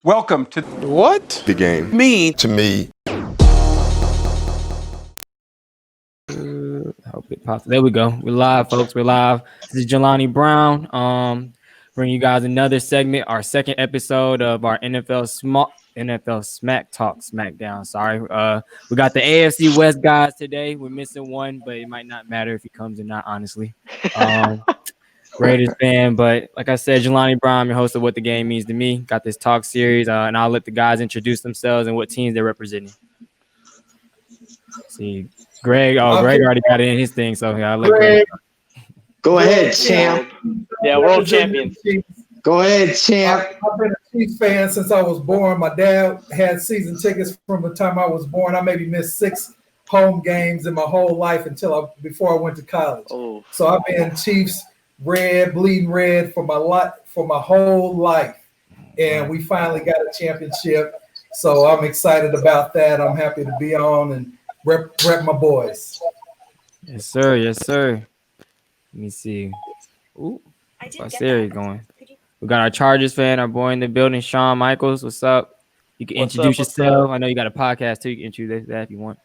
Welcome to What? The game. Me. To me. Hope it pops. There we go. We're live, folks. We're live. This is Jelani Brown. Bring you guys another segment, our second episode of our NFL Smack Talk Smackdown. Sorry. We got the AFC West guys today. We're missing one, but it might not matter if he comes or not, honestly. Raiders fan, but like I said, Jelani Brown, your host of What the Game Means to Me. Got this talk series, and I'll let the guys introduce themselves and what teams they're representing. See, Greg. Oh, Greg already got it in his thing, so I'll let Greg. Go ahead, champ. Yeah, world champion. Go ahead, champ. I've been a Chiefs fan since I was born. My dad had season tickets from the time I was born. I maybe missed 6 home games in my whole life before I went to college. Oh. So I've been Chiefs red, bleeding red for my whole life. And we finally got a championship. So I'm excited about that. I'm happy to be on and rep my boys. Yes, sir. Yes, sir. Let me see. Ooh, what's Siri going? We got our Chargers fan, our boy in the building, Shawn Michaels. What's up? You can introduce yourself. I know you got a podcast too. You can introduce that if you want.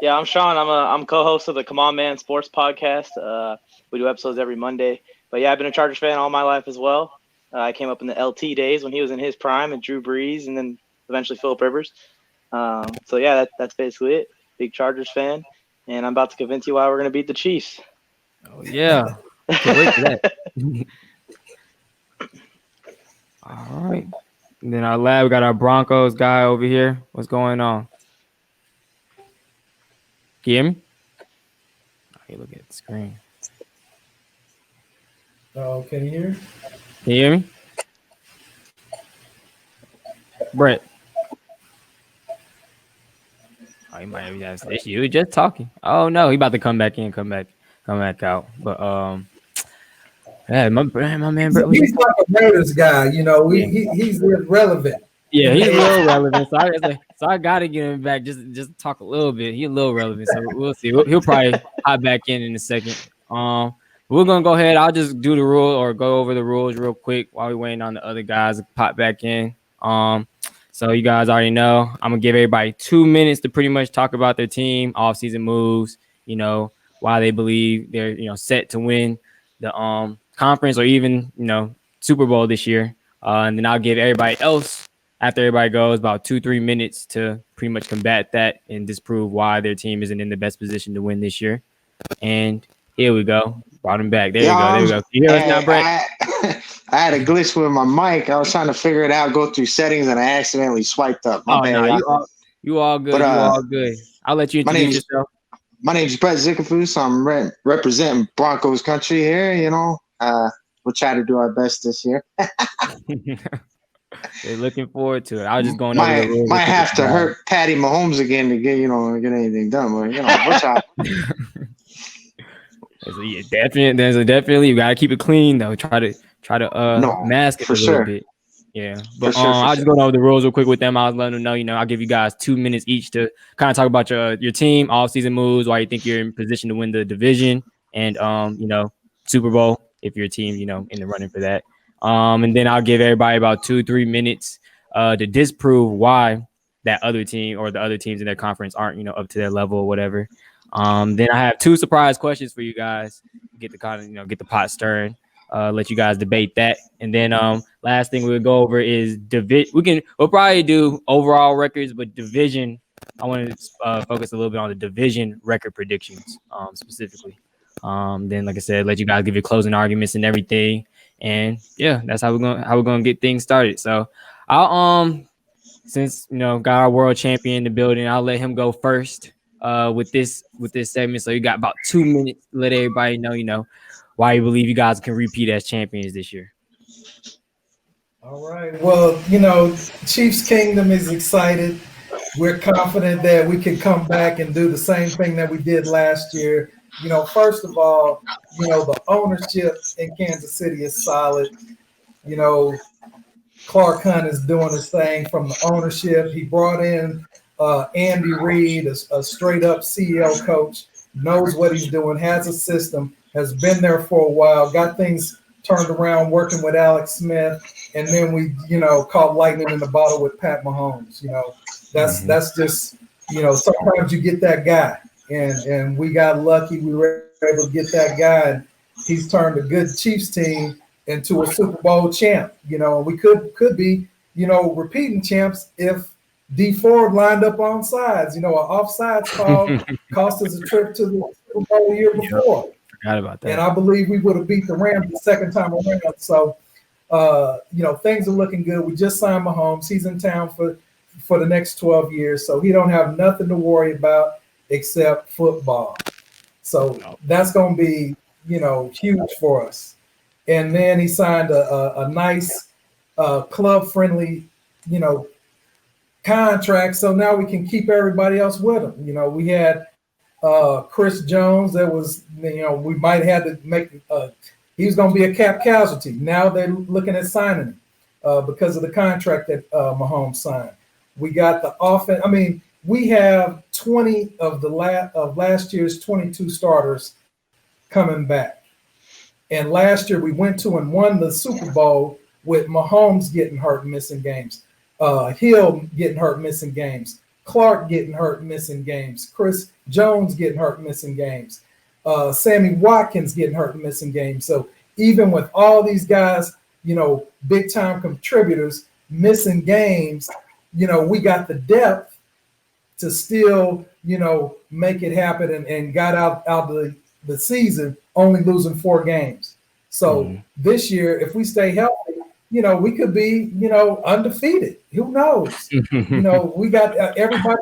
Yeah, I'm Shawn. I'm co-host of the Come On Man Sports podcast. We do episodes every Monday. But yeah, I've been a Chargers fan all my life as well. I came up in the LT days when he was in his prime and Drew Brees and then eventually Phillip Rivers. So yeah, that's basically it. Big Chargers fan. And I'm about to convince you why we're going to beat the Chiefs. Oh, yeah. Can't wait for that. All right. And then our lab, we got our Broncos guy over here. What's going on? Can you hear me? Okay, look at the screen. Oh, can you hear? Can you hear me? Brett. Oh, he might have an issue. He was just talking. Oh no, he about to come back in, come back out. But yeah, my man Brett. He's like a Raiders guy, you know. He's irrelevant. Yeah, he's a little relevant. So I gotta get him back. Just talk a little bit. He's a little relevant. So we'll see. He'll probably hop back in a second. We're gonna go ahead. I'll just do the rule or go over the rules real quick while we're waiting on the other guys to pop back in. So you guys already know I'm gonna give everybody 2 minutes to pretty much talk about their team, off-season moves, you know, why they believe they're set to win the conference or even Super Bowl this year. And then I'll give everybody else after everybody goes about 2-3 minutes to pretty much combat that and disprove why their team isn't in the best position to win this year. And here we go. Brought him back. There we go. You hear us now, Brett? I had a glitch with my mic. I was trying to figure it out, go through settings, and I accidentally swiped up. No, you all good. You all good. I'll let you introduce yourself. My name's Brett Zickerfus. I'm representing Broncos country here. We'll try to do our best this year. They're looking forward to it. I was just going over the rules. Might have to hurt Patty Mahomes again to get anything done. But we'll try. Definitely you gotta keep it clean though. Try to mask it a little bit. Yeah. But I'll just go over the rules real quick with them. I was letting them know, I'll give you guys 2 minutes each to kind of talk about your team, off-season moves, why you think you're in position to win the division, and Super Bowl if your team, in the running for that. And then I'll give everybody about 2-3 minutes to disprove why that other team or the other teams in their conference aren't, up to their level or whatever. Then I have 2 surprise questions for you guys. Get the pot stirring. Let you guys debate that. And then last thing we'll go over is division. We'll probably do overall records, but division. I want to focus a little bit on the division record predictions specifically. Then, like I said, let you guys give your closing arguments and everything. And yeah, that's how we're gonna get things started. So I'll since got our world champion in the building, I'll let him go first with this segment. So you got about 2 minutes to let everybody know why you believe you guys can repeat as champions this year. All right. Well, Chiefs Kingdom is excited. We're confident that we can come back and do the same thing that we did last year. First of all, the ownership in Kansas City is solid. Clark Hunt is doing his thing from the ownership. He brought in Andy Reid, a straight-up CEO coach, knows what he's doing, has a system, has been there for a while, got things turned around working with Alex Smith, and then we, caught lightning in the bottle with Pat Mahomes. That's just, sometimes you get that guy, and we got lucky. We were able to get that guy, and he's turned a good Chiefs team into a Super Bowl champ. We could be, repeating champs if D Ford lined up on sides. An offsides call cost us a trip to the Super Bowl the year before. Forgot about that. And I believe we would have beat the Rams the second time around. So, things are looking good. We just signed Mahomes. He's in town for the next 12 years, so he don't have nothing to worry about except football. So that's going to be, huge for us. And then he signed a nice club-friendly, contract. So now we can keep everybody else with him. We had Chris Jones. That was, we might have to make. He was going to be a cap casualty. Now they're looking at signing him because of the contract that Mahomes signed. We got the offense. I mean, we have 20 of last year's 22 starters coming back. And last year we went to and won the Super Bowl with Mahomes getting hurt and missing games, Hill getting hurt, missing games, Clark getting hurt, missing games, Chris Jones getting hurt, missing games, Sammy Watkins getting hurt, missing games. So even with all these guys, big time contributors missing games, we got the depth to still, make it happen and got out the season only losing 4 games. So this year, if we stay healthy, we could be, undefeated. Who knows? We got everybody.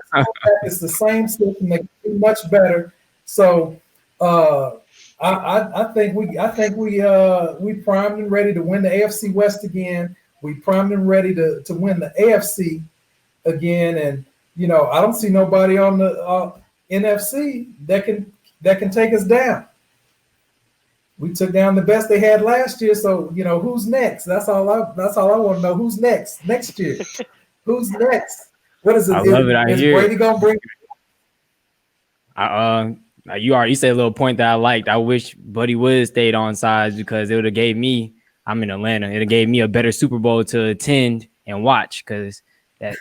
It's the same system. They do much better. So I think we primed and ready to win the AFC West again. We primed and ready to win the AFC again. And I don't see nobody on the NFC that can take us down. We took down the best they had last year, so who's next? That's all I want to know. Who's next year? Who's next? What is it? I love it. I hear Brady gonna bring? You already said a little point that I liked. I wish Buddy would have stayed on sides because it would have gave me. I'm in Atlanta. It gave me a better Super Bowl to attend and watch because that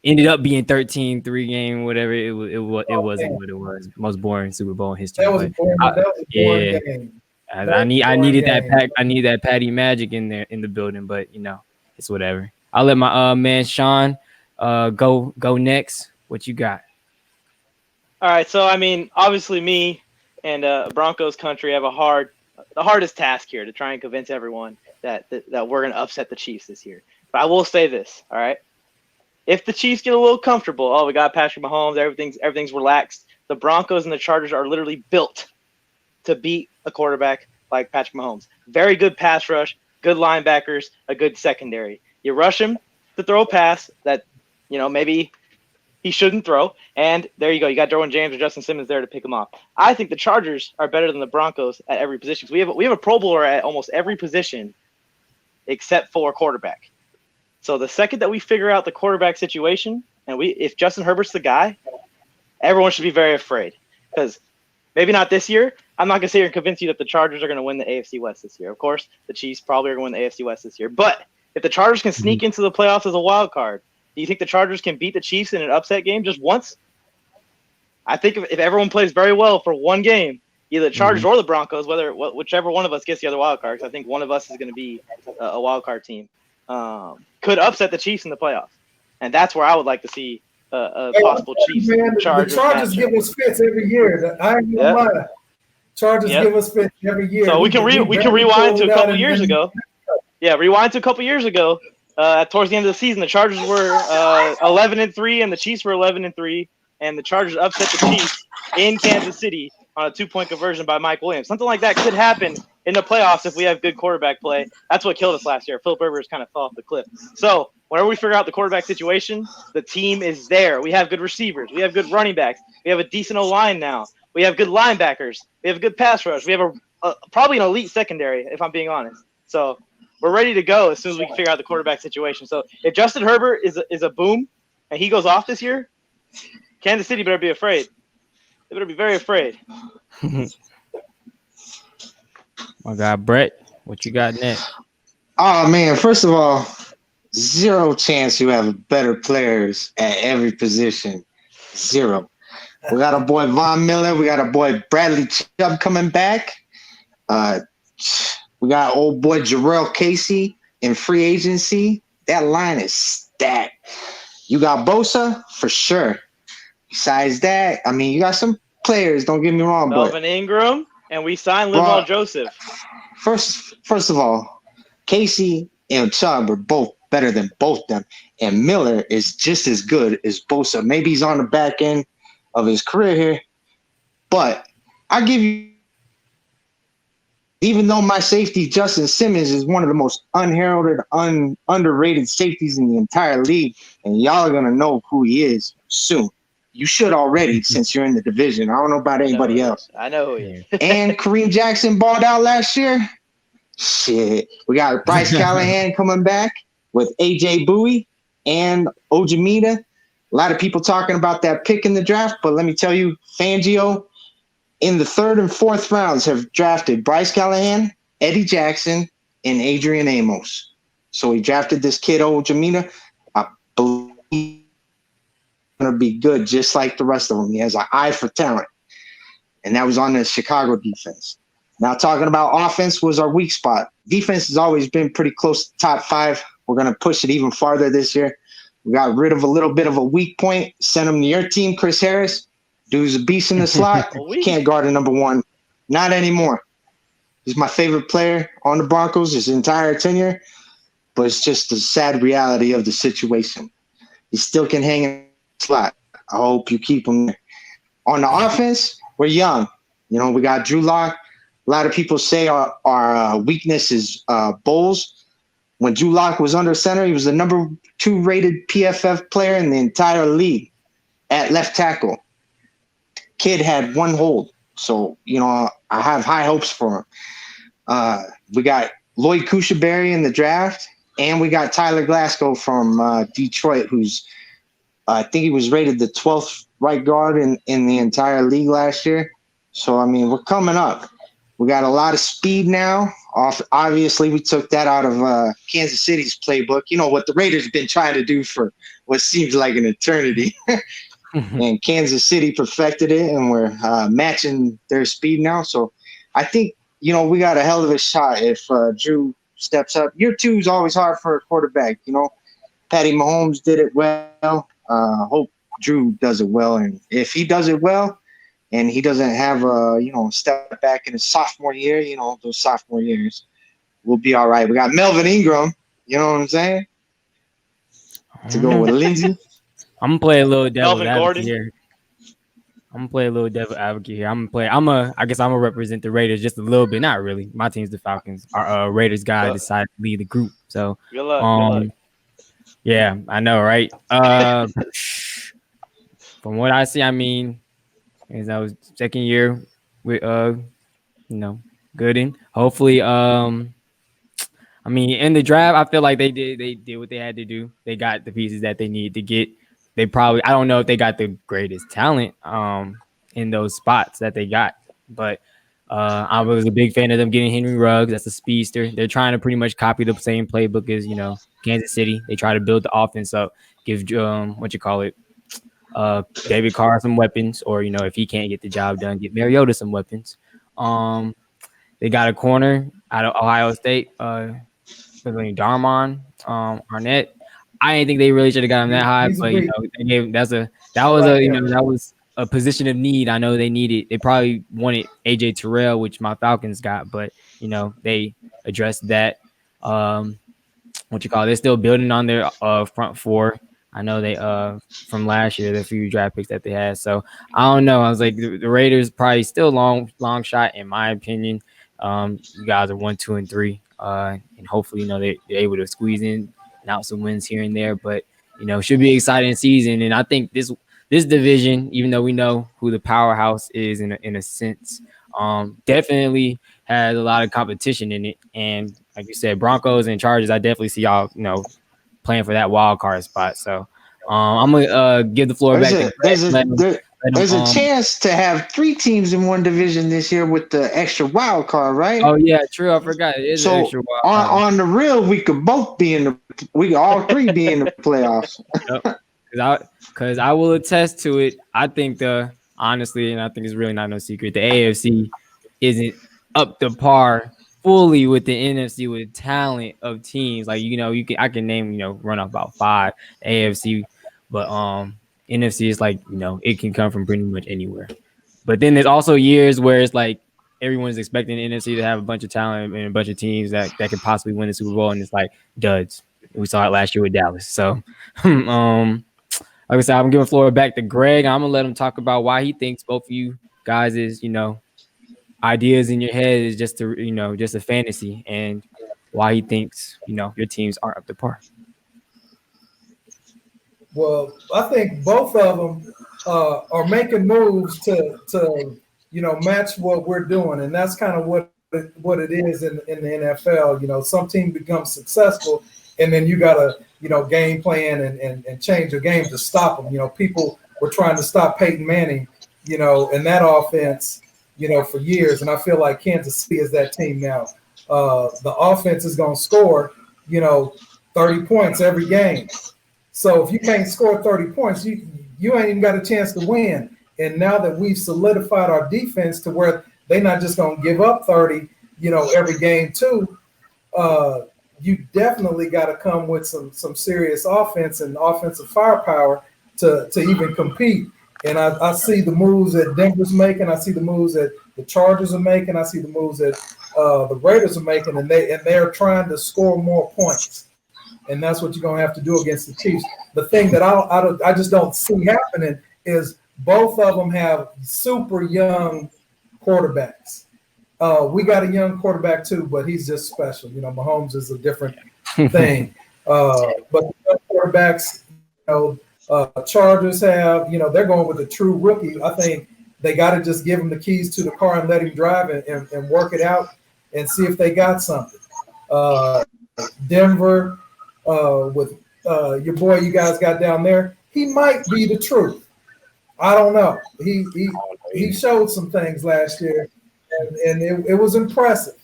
ended up being 13-3 game, whatever. It wasn't what it was. Most boring Super Bowl in history. That was a boring game. I needed that Patty Magic in there in the building, but it's whatever. I'll let my man Sean go next. What you got? All right, so I mean, obviously me and Broncos country have the hardest task here to try and convince everyone that we're going to upset the Chiefs this year. But I will say this, all right? If the Chiefs get a little comfortable, we got Patrick Mahomes, everything's relaxed. The Broncos and the Chargers are literally built to beat a quarterback like Patrick Mahomes. Very good pass rush, good linebackers, a good secondary. You rush him to throw a pass that, maybe he shouldn't throw, and there you go. You got Derwin James or Justin Simmons there to pick him off. I think the Chargers are better than the Broncos at every position. So we have a Pro Bowler at almost every position except for quarterback. So the second that we figure out the quarterback situation, and if Justin Herbert's the guy, everyone should be very afraid because maybe not this year. I'm not going to sit here and convince you that the Chargers are going to win the AFC West this year. Of course, the Chiefs probably are going to win the AFC West this year. But if the Chargers can sneak into the playoffs as a wild card, do you think the Chargers can beat the Chiefs in an upset game just once? I think if everyone plays very well for one game, either the Chargers or the Broncos, whichever one of us gets the other wild card, because I think one of us is going to be a wild card team, could upset the Chiefs in the playoffs. And that's where I would like to see a possible Chiefs. Chargers. The Chargers give us fits every year. I ain't gonna lie. Chargers give us fits every year. So we can rewind to a couple years ago. Yeah, rewind to a couple years ago. Towards the end of the season, the Chargers were 11-3, and the Chiefs were 11-3, and the Chargers upset the Chiefs in Kansas City on a 2-point conversion by Mike Williams. Something like that could happen in the playoffs if we have good quarterback play. That's what killed us last year. Philip Rivers kind of fell off the cliff. So whenever we figure out the quarterback situation, the team is there. We have good receivers. We have good running backs. We have a decent O-line now. We have good linebackers. We have a good pass rush. We have probably an elite secondary, if I'm being honest. So we're ready to go as soon as we can figure out the quarterback situation. So if Justin Herbert is a boom and he goes off this year, Kansas City better be afraid. They better be very afraid. My God, Brett, What you got next? Oh man, first of all, zero chance you have better players at every position. Zero. We got a boy Von Miller. We got a boy Bradley Chubb coming back. We got old boy Jarrell Casey in free agency. That line is stacked. You got Bosa for sure. Besides that, I mean, you got some players. Don't get me wrong, Melvin Ingram, and we signed Linval Joseph. First of all, Casey and Chubb are both better than both them, and Miller is just as good as Bosa. Maybe he's on the back end of his career here, but I give you, even though my safety Justin Simmons is one of the most unheralded, underrated safeties in the entire league, and y'all are gonna know who he is soon. You should already, since you're in the division. I don't know about anybody else. I know who he is. And Kareem Jackson balled out last year. Shit. We got Bryce Callahan coming back with AJ Bowie and Ojimita. A lot of people talking about that pick in the draft, but let me tell you, Fangio in the 3rd and 4th rounds have drafted Bryce Callahan, Eddie Jackson, and Adrian Amos. So he drafted this kid Ojimita. I believe going to be good just like the rest of them. He has an eye for talent. And that was on the Chicago defense. Now talking about offense was our weak spot. Defense has always been pretty close to top 5. We're going to push it even farther this year. We got rid of a little bit of a weak point, sent him to your team, Chris Harris. Dude's a beast in the slot. Can't guard a number 1. Not anymore. He's my favorite player on the Broncos his entire tenure, but it's just the sad reality of the situation. He still can hang in the slot. I hope you keep him there. On the offense, we're young. You know, we got Drew Lock. A lot of people say our weakness is Bowles. When Drew Lock was under center, he was the number 2 rated PFF player in the entire league at left tackle. Kid had 1 hold. So, you know, I have high hopes for him. We got Lloyd Cushenberry in the draft, and we got Tyler Glasgow from Detroit, who's I think he was rated the 12th right guard in the entire league last year. So, I mean, we're coming up. We got a lot of speed now. Obviously, we took that out of Kansas City's playbook. You know, what the Raiders have been trying to do for what seems like an eternity. And Kansas City perfected it, and we're matching their speed now. So I think, you know, we got a hell of a shot if Drew steps up. Year 2 is always hard for a quarterback. You know, Patty Mahomes did it well. Hope Drew does it well. And if he does it well, and he doesn't have a, you know, step back in his sophomore year, you know, those sophomore years, we'll be all right. We got Melvin Ingram, you know what I'm saying? To go with Lindsey. I'm gonna play a little devil advocate here. I guess I'm gonna represent the Raiders just a little bit. Not really. My team's the Falcons. Our Raiders guy decided to lead the group. So good luck. Yeah, I know, right? From what I see, I mean, as I was second year with you know, Gooden. Hopefully, I mean, in the draft, I feel like they did what they had to do. They got the pieces that they needed to get. They probably, I don't know if they got the greatest talent in those spots that they got, but I was a big fan of them getting Henry Ruggs. That's a speedster. They're trying to pretty much copy the same playbook as, you know, Kansas City. They try to build the offense up, give David Carr some weapons, or, you know, if he can't get the job done, get Mariota some weapons. They got a corner out of Ohio State, Darmon Arnett. I didn't think they really should have got him that high, but you know, that was a position of need. I know they needed. They probably wanted AJ Terrell, which my Falcons got, but you know, they addressed that. They're still building on their front 4. I know they from last year, the few draft picks that they had. So I don't know. I was like, the Raiders probably still long shot in my opinion. You guys are 1, 2, and 3, and hopefully, you know, they're able to squeeze in and out some wins here and there. But you know, should be an exciting season. And I think this division, even though we know who the powerhouse is in a sense, definitely has a lot of competition in it. And like you said, Broncos and Chargers, I definitely see y'all, you know, playing for that wild card spot. So I'm gonna give the floor back. There's a chance to have 3 teams in one division this year with the extra wild card, right? Oh yeah, true. I forgot. It is an extra wild card. On the real, we could all 3 be in the playoffs. Yep. Because I will attest to it. I think honestly, and I think it's really not no secret, the AFC isn't up to par fully with the NFC with talent of teams. Like I can name run off about 5 AFC, but NFC is like it can come from pretty much anywhere. But then there's also years where it's like everyone's expecting the NFC to have a bunch of talent and a bunch of teams that could possibly win the Super Bowl, and it's like duds. We saw it last year with Dallas. So, like I said, I'm giving the floor back to Greg. I'm gonna let him talk about why he thinks both of you guys is ideas in your head is just a fantasy, and why he thinks your teams aren't up to par. Well, I think both of them are making moves to match what we're doing, and that's kind of what it is in the NFL. Some team becomes successful, and then you gotta game plan and change your game to stop them. People were trying to stop Peyton Manning, in that offense, for years, and I feel like Kansas City is that team now. The offense is gonna score 30 points every game. So if you can't score 30 points, you ain't even got a chance to win. And now that we've solidified our defense to where they're not just going to give up 30, every game too, you definitely got to come with some serious offense and offensive firepower to even compete. And I see the moves that Denver's making. I see the moves that the Chargers are making. I see the moves that the Raiders are making, and they're trying to score more points. And that's what you're going to have to do against the Chiefs. The thing that I just don't see happening is both of them have super young quarterbacks. We got a young quarterback too, but he's just special. Mahomes is a different thing. But the quarterbacks, Chargers have, they're going with a true rookie. I think they got to just give him the keys to the car and let him drive and work it out and see if they got something. Denver, with your boy you guys got down there, he might be the truth. I don't know. He showed some things last year, and it was impressive.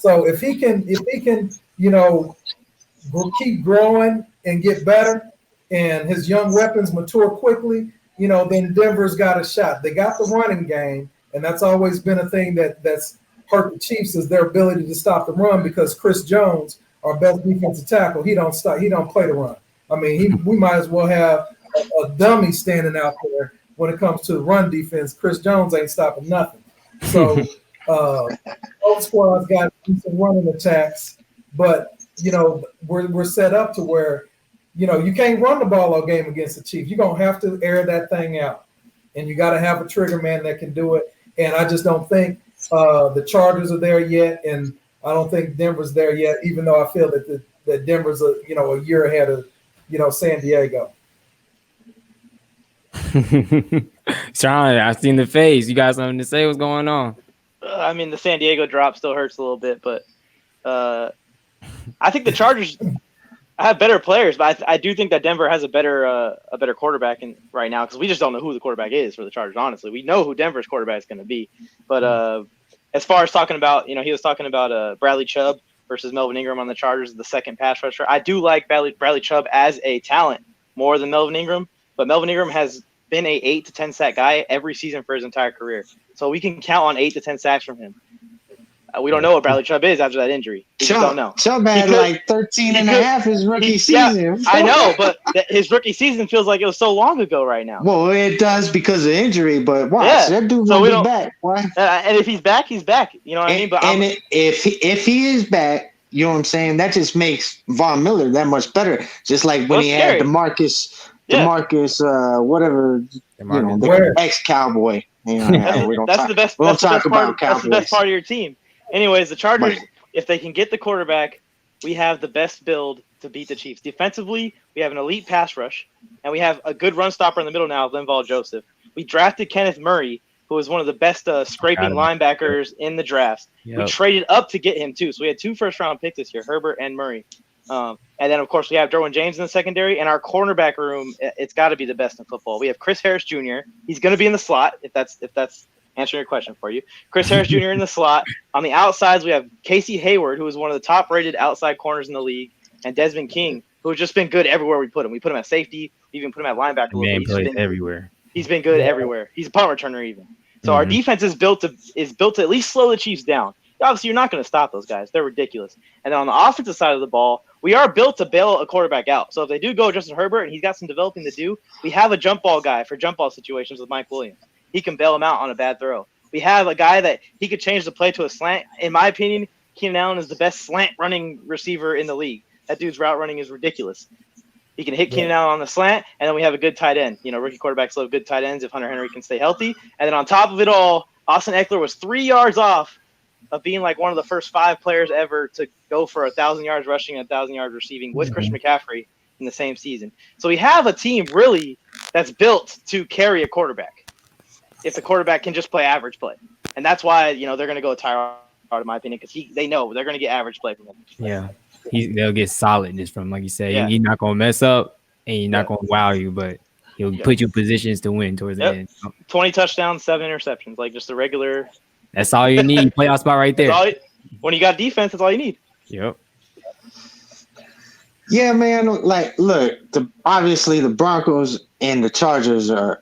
So if he can keep growing and get better, and his young weapons mature quickly, then Denver's got a shot. They got the running game, and that's always been a thing that's hurt the Chiefs is their ability to stop the run, because Chris Jones, our best defensive tackle, he don't play the run. I mean, we might as well have a dummy standing out there when it comes to the run defense. Chris Jones ain't stopping nothing. So both squads got decent running attacks, but we're set up to where you can't run the ball all game against the Chiefs. You're gonna have to air that thing out, and you got to have a trigger man that can do it. And I just don't think the Chargers are there yet, and I don't think Denver's there yet, even though I feel that Denver's a year ahead of San Diego. Sean, I seen the face. You got something to say? What's going on? I mean, the San Diego drop still hurts a little bit, but I think the Chargers have better players, but I do think that Denver has a better quarterback right now, because we just don't know who the quarterback is for the Chargers. Honestly, we know who Denver's quarterback is going to be, but as far as talking about, he was talking about Bradley Chubb versus Melvin Ingram on the Chargers, the second pass rusher. I do like Bradley Chubb as a talent more than Melvin Ingram, but Melvin Ingram has been a 8 to 10 sack guy every season for his entire career. So we can count on 8 to 10 sacks from him. We don't know what Bradley Chubb is after that injury. We just don't know. Chubb had like 13 and a half his rookie season. Yeah, I know, but his rookie season feels like it was so long ago right now. Well, it does because of injury, but watch, that dude's going to be back. Why? And if he's back, he's back. You know what I mean? But if he is back, you know what I'm saying, that just makes Von Miller that much better. Just like when he had DeMarcus, whatever, the ex-Cowboy. That's the best part of your team. Anyways, the Chargers, if they can get the quarterback, we have the best build to beat the Chiefs. Defensively, we have an elite pass rush, and we have a good run stopper in the middle now, Linval Joseph. We drafted Kenneth Murray, who was one of the best scraping linebackers in the draft. Yep. We traded up to get him, too. So we had 2 first-round picks this year, Herbert and Murray. And And then, of course, we have Derwin James in the secondary. And our cornerback room, it's got to be the best in football. We have Chris Harris Jr. He's going to be in the slot, if that's answering your question for you. Chris Harris Jr. in the slot. On the outsides, we have Casey Hayward, who is one of the top-rated outside corners in the league, and Desmond King, who has just been good everywhere we put him. We put him at safety. We even put him at linebacker. Man plays everywhere. He's been good everywhere. He's a punt returner even. So our defense is built to at least slow the Chiefs down. Obviously, you're not going to stop those guys. They're ridiculous. And then on the offensive side of the ball, we are built to bail a quarterback out. So if they do go Justin Herbert and he's got some developing to do, we have a jump ball guy for jump ball situations with Mike Williams. He can bail him out on a bad throw. We have a guy that he could change the play to a slant. In my opinion, Keenan Allen is the best slant running receiver in the league. That dude's route running is ridiculous. He can hit Keenan Allen on the slant, and then we have a good tight end. You know, rookie quarterbacks love good tight ends if Hunter Henry can stay healthy. And then on top of it all, Austin Eckler was 3 yards off of being like one of the first 5 players ever to go for 1,000 yards rushing and 1,000 yards receiving with Christian McCaffrey in the same season. So we have a team really that's built to carry a quarterback if the quarterback can just play average play. And that's why, you know, they're going to go with Tyrod, in my opinion, because they know they're going to get average play from him. Yeah. They'll get solidness from, like you said. He's not going to mess up and he's not going to wow you, but he'll put you in positions to win towards the end. 20 touchdowns, 7 interceptions, like just a regular. That's all you need. Playoff spot right there. When you got defense, that's all you need. Yep. Yeah, man. Like, look, obviously the Broncos and the Chargers are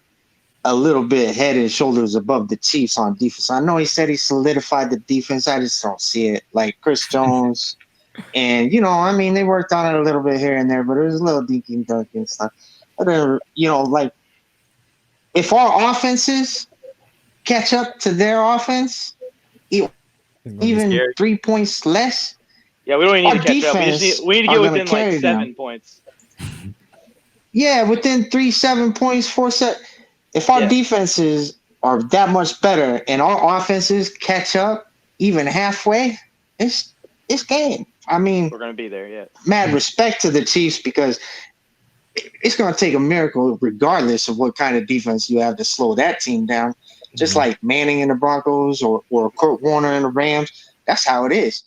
a little bit head and shoulders above the Chiefs on defense. I know he said he solidified the defense. I just don't see it. Like Chris Jones, and you know, I mean, they worked on it a little bit here and there, but it was a little dinky and dunky and stuff. But you know, like if our offenses catch up to their offense, even 3 points less. Yeah, we don't even need to catch up. We need to get within like 7 points. Yeah, within 3, 7 points, 4, 7. If our defenses are that much better and our offenses catch up even halfway, it's game. I mean, we're gonna be there. Yeah. Mad respect to the Chiefs because it's gonna take a miracle, regardless of what kind of defense you have to slow that team down. Just like Manning in the Broncos or Kurt Warner in the Rams, that's how it is.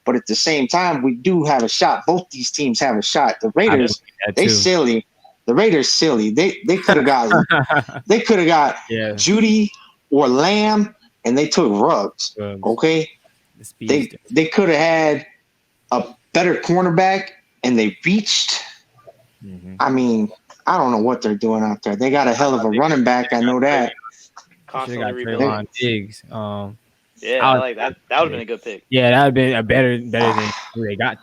But at the same time, we do have a shot. Both these teams have a shot. The Raiders, they silly. The Raiders silly. They could have got Judy or Lamb, and they took Ruggs. Okay, they could have had a better cornerback, and they reached. I mean, I don't know what they're doing out there. They got a hell of a running back. I know that. Constantly rebuilding. Diggs. Yeah, I like that. That would have been a good pick. Yeah, that would have been a better than who they got.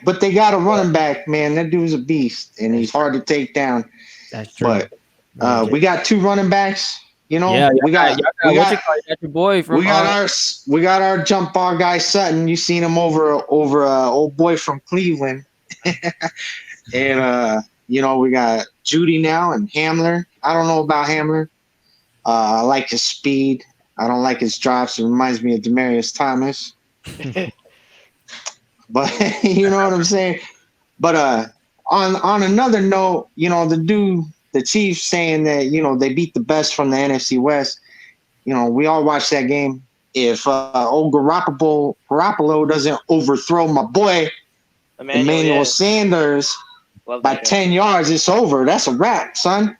But they got a running back, man. That dude's a beast, and he's hard to take down. That's true. But we got 2 running backs. You know, we got your boy from. We got our jump ball guy Sutton. You seen him over old boy from Cleveland, and you know, we got Judy now and Hamler. I don't know about Hamler. I like his speed. I don't like his drops. It reminds me of Demaryius Thomas. But you know what I'm saying? But on another note, you know, the Chiefs saying that, you know, they beat the best from the NFC West. You know, we all watched that game. If old Garoppolo doesn't overthrow my boy Emmanuel Sanders by 10 yards, it's over. That's a wrap, son.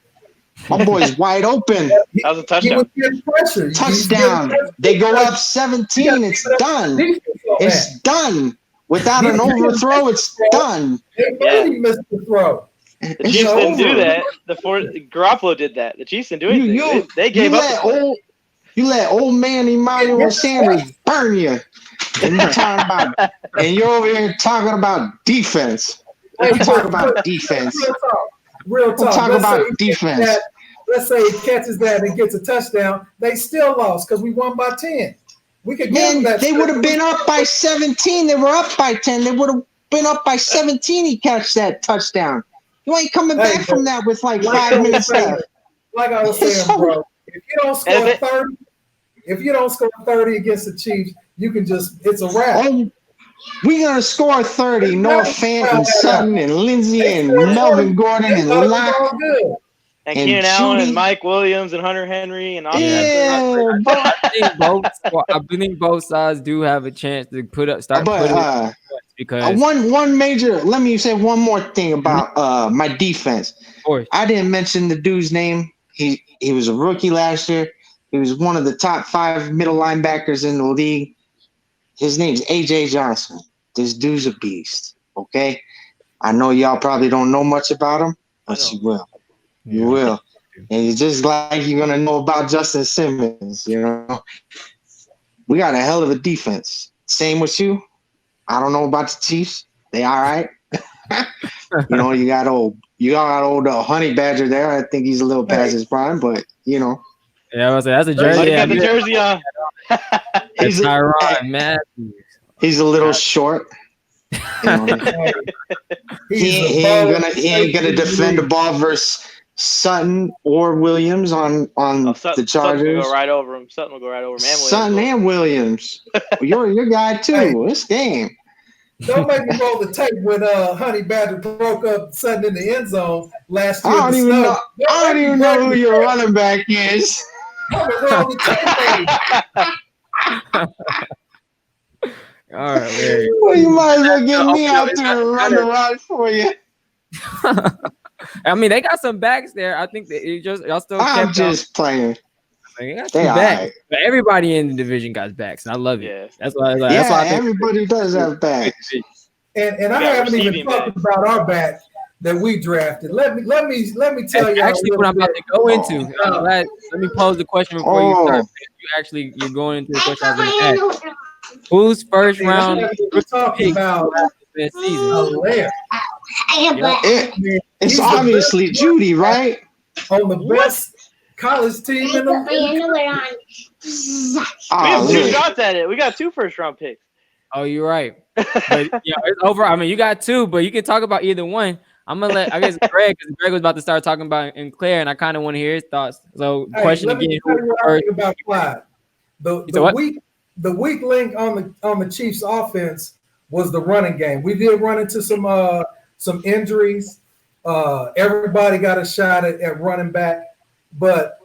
My boy's wide open. That was a touchdown. Touchdown. They go up 17. It's done. It's done. Without an overthrow, it's done. He missed the throw. The Chiefs didn't do that. Garoppolo did that. The Chiefs didn't do anything. They gave up. You let old man Emmanuel Sanders burn you. And you're over here talking about defense. Let's talk about defense. Real talk. We'll talk about defense. Let's say he catches that and gets a touchdown. They still lost because we won by 10. We could get that. They would have been up by 17. They were up by 10. They would have been up by 17. He catch that touchdown. You ain't coming back from that with like 5 minutes left. Like I was saying, bro, if you don't score 30 against the Chiefs, you can it's a wrap. We're going to score 30. Noah Fant and Sutton and Lindsey and Melvin Gordon and Locke. And Keenan Allen and Mike Williams and Hunter Henry and all I think both sides do have a chance to start putting because one major. Let me say one more thing about my defense. Of course. I didn't mention the dude's name. He was a rookie last year. He was one of the top 5 middle linebackers in the league. His name's AJ Johnson. This dude's a beast. Okay, I know y'all probably don't know much about him, but you will. You will. And it's just like you're gonna know about Justin Simmons. You know, we got a hell of a defense. Same with you. I don't know about the Chiefs. They all right. You know, you got old Honey Badger there. I think he's a little past his prime, but you know. Yeah, I was that's a jersey. He got the jersey on. He's Tyron Matthews. He's a little short. You know, he ain't gonna defend the ball versus Sutton or Williams on the Chargers. Sutton will go right over him. Sutton will go right over him. And Sutton and Williams. You're your guy too. Hey, this game. Don't make me roll the tape when Honey Badger broke up Sutton in the end zone last year. I don't even know who your running back is. I'm gonna roll the tape. All right, man. Well, you might as well get me out there and run around for you. I mean, they got some backs there. I think that y'all still. I'm just playing. They got some backs, right. But everybody in the division got backs, and I love it. Yeah. That's why. That's why everybody does have backs. And I haven't even talked about our back that we drafted. Let me tell you. Actually, what I'm about to go into. Let me pose the question before you start. You're going into the question I was going to ask. Who's first round talking about this season? It's obviously Judy, right? On the best college team in the league. We have 2 shots at it. We got 2 first round picks. Oh, you're right. But yeah, it's over. I mean, you got 2, but you can talk about either one. I'm gonna let Greg, because Greg was about to start talking about in Claire, and I kind of want to hear his thoughts. So, question again: who first? About Clyde. The weak link on the Chiefs' offense was the running game. We did run into some injuries. Everybody got a shot at running back, but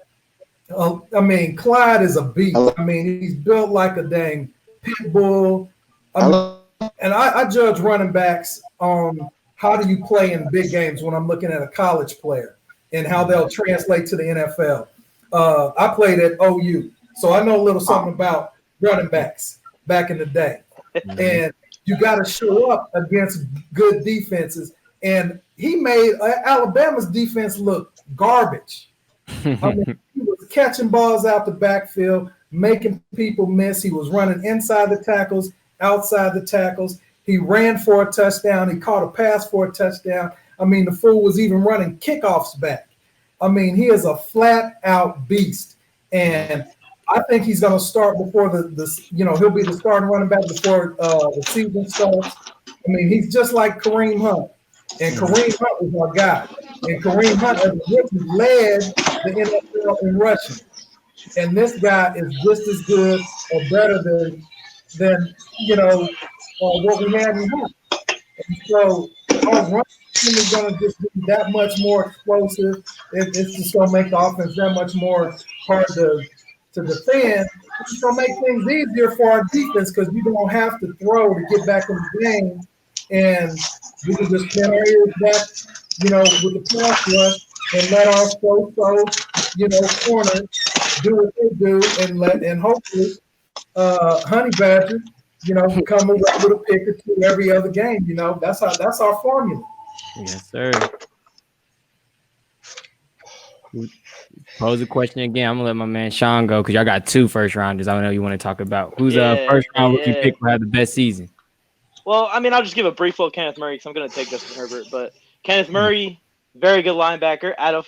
I mean, Clyde is a beast. I mean, he's built like a dang pit bull. I judge running backs on how do you play in big games when I'm looking at a college player and how they'll translate to the NFL. I played at OU, so I know a little something about running backs back in the day. And you got to show up against good defenses. And he made Alabama's defense look garbage. I mean, he was catching balls out the backfield, making people miss. He was running inside the tackles, outside the tackles. He ran for a touchdown. He caught a pass for a touchdown. I mean, the fool was even running kickoffs back. I mean, he is a flat-out beast. And I think he's going to start before he'll be the starting running back before the season starts. I mean, he's just like Kareem Hunt. And Kareem Hunt was our guy. And Kareem Hunt as a rookie led the NFL in rushing. And this guy is just as good or better than what we had in Hunt. And so our running team is going to just be that much more explosive. It's just going to make the offense that much more hard to defend. It's going to make things easier for our defense because we don't have to throw to get back in the game. And we can just get our ears back, with the pass rush and let our corner do what they do and hopefully Honey Badger, come away with a pick or 2 every other game. That's our formula. Yes, sir. Pose a question again. I'm gonna let my man Sean go because y'all got 2 first rounders. I know you want to talk about who's first round rookie pick will have the best season. Well, I mean, I'll just give a brief look at Kenneth Murray because I'm going to take Justin Herbert. But Kenneth Murray, very good linebacker out of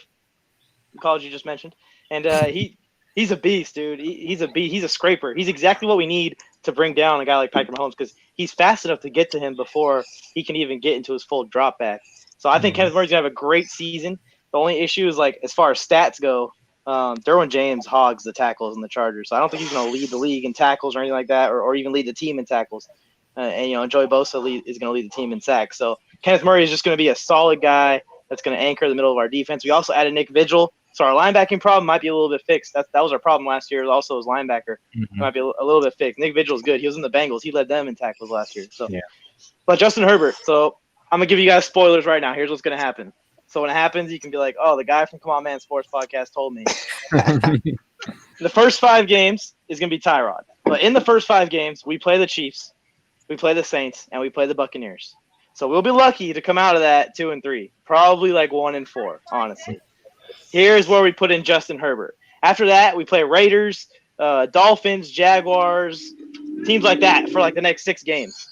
the college you just mentioned. And he's a beast, dude. He's a beast. He's a scraper. He's exactly what we need to bring down a guy like Patrick Mahomes because he's fast enough to get to him before he can even get into his full drop back. So I think Kenneth Murray's going to have a great season. The only issue is, as far as stats go, Derwin James hogs the tackles in the Chargers. So I don't think he's going to lead the league in tackles or anything like that or even lead the team in tackles. And Joey Bosa is going to lead the team in sacks. So Kenneth Murray is just going to be a solid guy that's going to anchor the middle of our defense. We also added Nick Vigil, so our linebacking problem might be a little bit fixed. That was our problem last year. Also, his linebacker might be a little bit fixed. Nick Vigil is good. He was in the Bengals. He led them in tackles last year. So But Justin Herbert. So I'm gonna give you guys spoilers right now. Here's what's gonna happen. So when it happens, you can be like, "Oh, the guy from Come On Man Sports Podcast told me." The first 5 games is gonna be Tyrod. But in the first 5 games, we play the Chiefs, we play the Saints, and we play the Buccaneers. So we'll be lucky to come out of that 2-3, probably like 1-4, honestly. Here's where we put in Justin Herbert. After that, we play Raiders, Dolphins, Jaguars, teams like that for like the next 6 games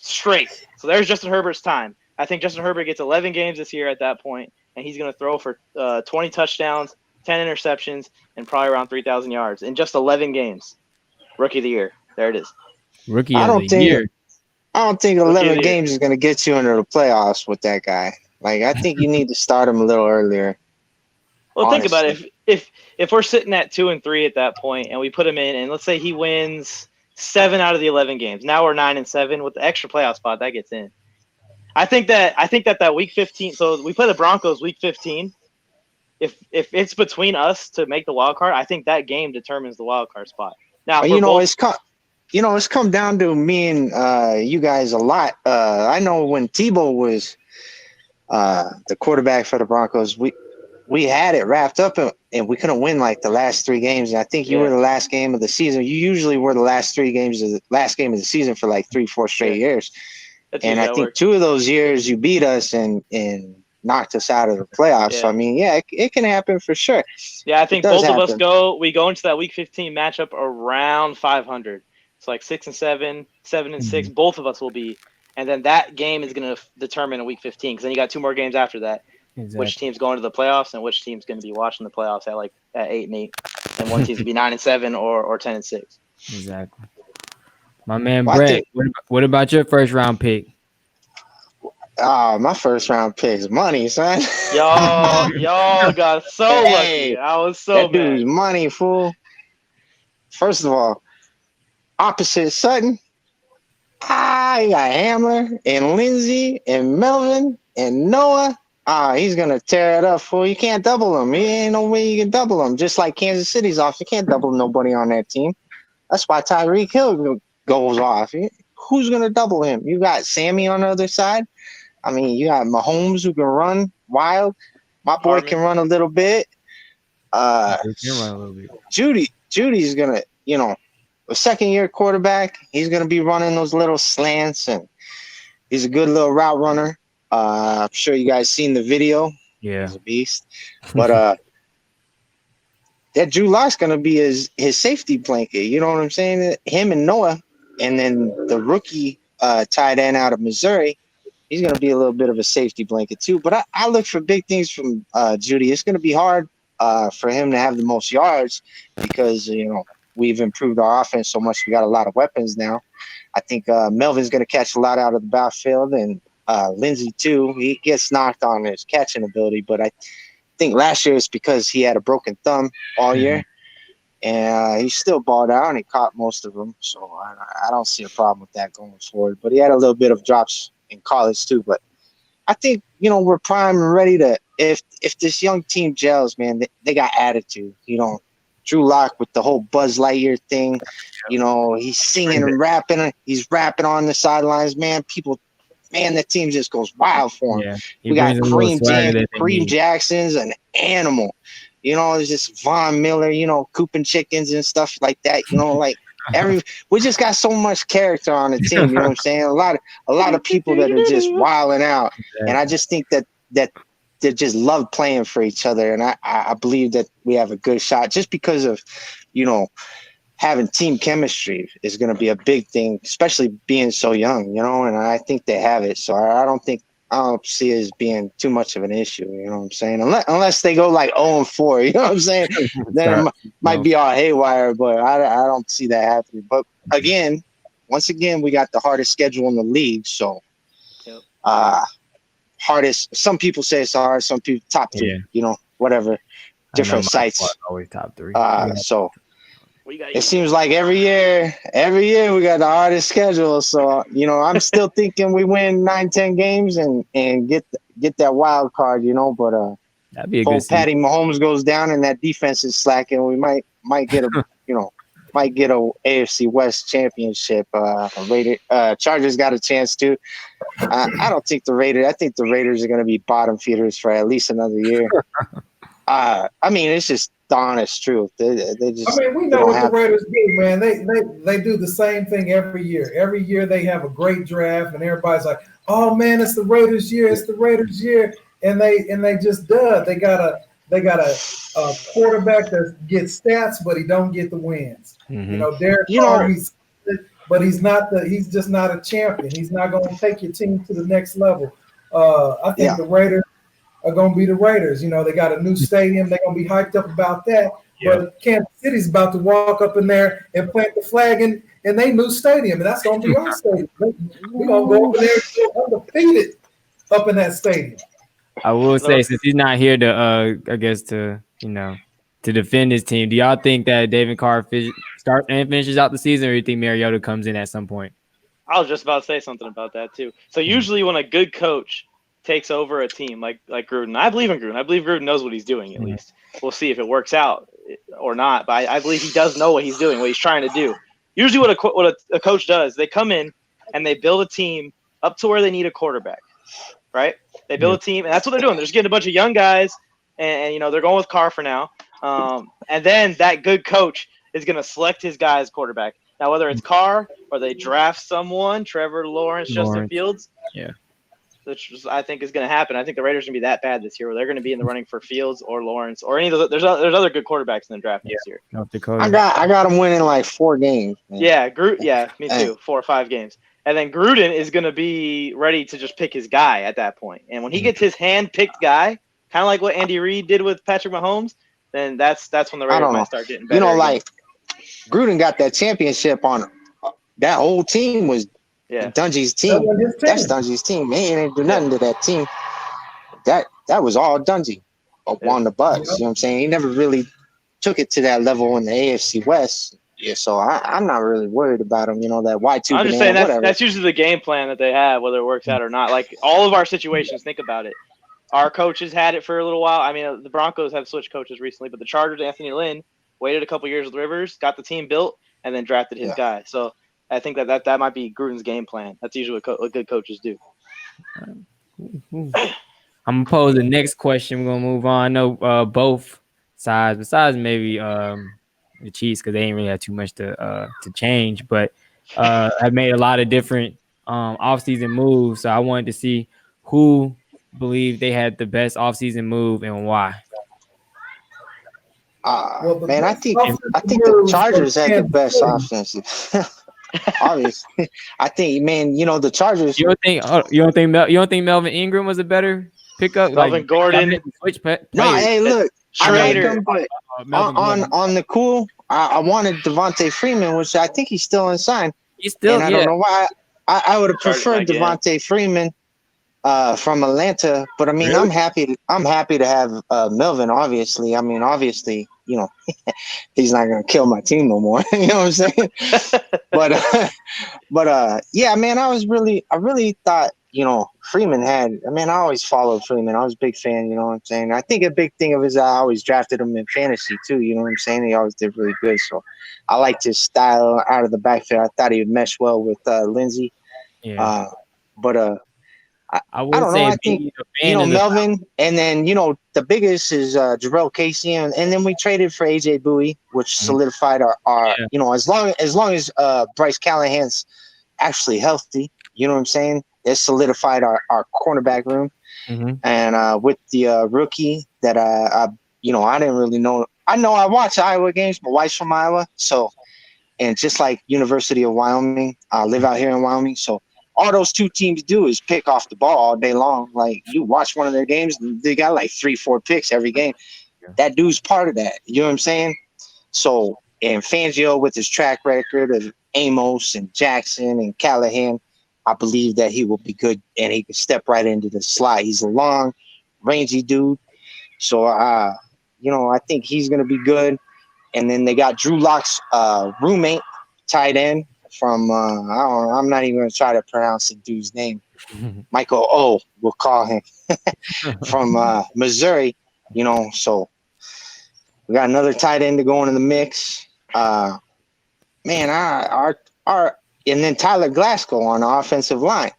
straight. So there's Justin Herbert's time. I think Justin Herbert gets 11 games this year at that point, and he's going to throw for 20 touchdowns, 10 interceptions, and probably around 3,000 yards in just 11 games. Rookie of the year. There it is. Rookie of the year. I don't think 11 games is going to get you into the playoffs with that guy. Like, I think you need to start him a little earlier. Well, honestly. Think about it. If we're sitting at 2-3 at that point, and we put him in, and let's say he wins 7 out of the 11 games. Now we're 9-7 with the extra playoff spot that gets in. I think that week 15. So we play the Broncos week 15. If it's between us to make the wild card, I think that game determines the wild card spot. Now, it's come down to me and you guys a lot. I know when Tebow was the quarterback for the Broncos, we had it wrapped up and we couldn't win like the last 3 games. And I think you were the last game of the season. You usually were the last 3 games of the last game of the season for like 3-4 straight years. And I think 2 of those years you beat us and knocked us out of the playoffs. Yeah. So I mean, it can happen for sure. Yeah, I think both of us go into that week 15 matchup around 500. It's like 6-7, 7-6. Both of us will be, and then that game is going to determine a week 15 because then you got 2 more games after that. Exactly. Which team's going to the playoffs and which team's going to be watching the playoffs at 8-8, and one team's going to be 9-7 or 10-6. Exactly. My man Brett, what about your first round pick? My first round pick is money, son. Y'all got so lucky. I was so that dude's money, fool. First of all, opposite Sutton, I got Hamler and Lindsey and Melvin and Noah. He's gonna tear it up, fool. You can't double him. There ain't no way you can double him. Just like Kansas City's off, you can't double nobody on that team. That's why Tyreek Hill goes off. Who's gonna double him? You got Sammy on the other side. I mean, you got Mahomes who can run wild. My boy can run a little bit. Judy's gonna, a second-year quarterback. He's gonna be running those little slants, and he's a good little route runner. I'm sure you guys seen the video. Yeah, he's a beast. But that Drew Lock's gonna be his safety blanket. You know what I'm saying? Him and Noah, and then the rookie tight end out of Missouri. He's going to be a little bit of a safety blanket too. But I look for big things from Judy. It's going to be hard for him to have the most yards because, we've improved our offense so much. We got a lot of weapons now. I think Melvin's going to catch a lot out of the backfield, and Lindsey too. He gets knocked on his catching ability, but I think last year it's because he had a broken thumb all year. And he still balled out, and he caught most of them. So I don't see a problem with that going forward. But he had a little bit of drops in college too. But I think, we're primed and ready to – if this young team gels, man, they got attitude. Drew Lock with the whole Buzz Lightyear thing, he's singing and rapping. He's rapping on the sidelines, man. That team just goes wild for him. Yeah, we got Kareem Jackson's an animal. It's just Von Miller, cooping chickens and stuff like that. We just got so much character on the team. You know what I'm saying? A lot of people that are just wilding out, and I just think that they just love playing for each other. And I believe that we have a good shot just because of, having team chemistry is going to be a big thing, especially being so young. And I think they have it. So I don't see it as being too much of an issue, you know what I'm saying? Unless they go like 0-4, you know what I'm saying? Then it might be all haywire, but I don't see that happening. But once again, we got the hardest schedule in the league. So hardest, some people say it's hard, some people top 3, whatever, different sites. Always top 3. So it seems like every year we got the hardest schedule. So, I'm still thinking we win 9-10 games and get that wild card, but that'd be a good Patty Mahomes goes down and that defense is slacking. We might get a might get a AFC West championship. Chargers got a chance to. I don't think the Raiders. I think the Raiders are going to be bottom feeders for at least another year. I mean, it's just the honest truth. They just. I mean, we know what the Raiders do, man. They do the same thing every year. Every year they have a great draft, and everybody's like, "Oh man, it's the Raiders' year. It's the Raiders' year," and they just dud. They got a quarterback that gets stats, but he don't get the wins. Mm-hmm. You know, Derek Carr, but he's just not a champion. He's not going to take your team to the next level. I think the Raiders are going to be the Raiders. You know, they got a new stadium. They're going to be hyped up about that. Yeah. But Kansas City's about to walk up in there and plant the flag in their new stadium, and that's going to be our stadium. We're going to go over there and go undefeated up in that stadium. I will say, since he's not here to, I guess to defend his team, do y'all think that David Carr starts and finishes out the season, or do you think Mariota comes in at some point? I was just about to say something about that too. So usually when a good coach takes over a team like Gruden, I believe in Gruden. I believe Gruden knows what he's doing. At least we'll see if it works out or not. But I believe he does know what he's doing, what he's trying to do. Usually, what a coach does, they come in and they build a team up to where they need a quarterback. Right? They build a team, and that's what they're doing. They're just getting a bunch of young guys, and they're going with Carr for now. And then that good coach is going to select his guy as quarterback. Now, whether it's Carr or they draft someone, Trevor Lawrence, Justin Fields, which I think is going to happen. I think the Raiders are going to be that bad this year, where they're going to be in the running for Fields or Lawrence or any of those. There's other good quarterbacks in the draft this year. North Dakota. I got them winning like 4 games. Man. Yeah, me too. 4 or 5 games. And then Gruden is going to be ready to just pick his guy at that point. And when he gets his hand-picked guy, kind of like what Andy Reid did with Patrick Mahomes, then that's when the Raiders might start getting better. Like Gruden got that championship on that whole team was Dungy's team. That's Dungy's team. Man, he didn't do nothing to that team. That was all Dungy on the Bucs. You know what I'm saying? He never really took it to that level in the AFC West. Yeah, so I'm not really worried about him. That Y2. I'm just saying that's usually the game plan that they have, whether it works out or not. Like all of our situations, think about it. Our coaches had it for a little while. I mean, the Broncos have switched coaches recently, but the Chargers, Anthony Lynn, waited a couple years with Rivers, got the team built, and then drafted his guy. So I think that might be Gruden's game plan. That's usually what good coaches do. I'm gonna pose the next question. We're gonna move on. I know both sides, besides maybe the Chiefs, because they ain't really had too much to change, but have made a lot of different offseason moves. So I wanted to see who believed they had the best offseason move and why. Man, I think the Chargers had the best offensive. Obviously, I think, man, the Chargers. You don't think Melvin Ingram was a better pickup? Melvin Gordon. No, hey, look, I like him, but on the cool, I wanted Devontae Freeman, which I think he's still unsigned. He's still. And I don't know why. I would have preferred Devontae Freeman from Atlanta, but I mean, really? I'm happy to have Melvin. Obviously, I mean, he's not gonna kill my team no more. You know what I'm saying? but yeah, man, I really thought Freeman had. I mean, I always followed Freeman. I was a big fan. You know what I'm saying? I think a big thing of his, I always drafted him in fantasy too. You know what I'm saying? He always did really good. So I liked his style out of the backfield. I thought he would mesh well with Lindsey. Yeah. I don't know. I think Melvin, and then the biggest is Jarrell Casey, and then we traded for AJ Bowie, which solidified our as long as Bryce Callahan's actually healthy, you know what I'm saying? It solidified our cornerback room, and with the rookie that I didn't really know. I know I watch Iowa games. My wife's from Iowa, so and just like University of Wyoming, I live out here in Wyoming, so. All those two teams do is pick off the ball all day long. Like you watch one of their games, they got like 3-4 picks every game. Yeah. That dude's part of that. You know what I'm saying? So, and Fangio with his track record of Amos and Jackson and Callahan, I believe that he will be good and he can step right into the slot. He's a long, rangy dude. So, I think he's going to be good. And then they got Drew Lock's roommate, tight end. From I'm not even gonna try to pronounce the dude's name. Michael O, we'll call him from Missouri. So we got another tight end to go into the mix. man, our and then Tyler Glasgow on the offensive line.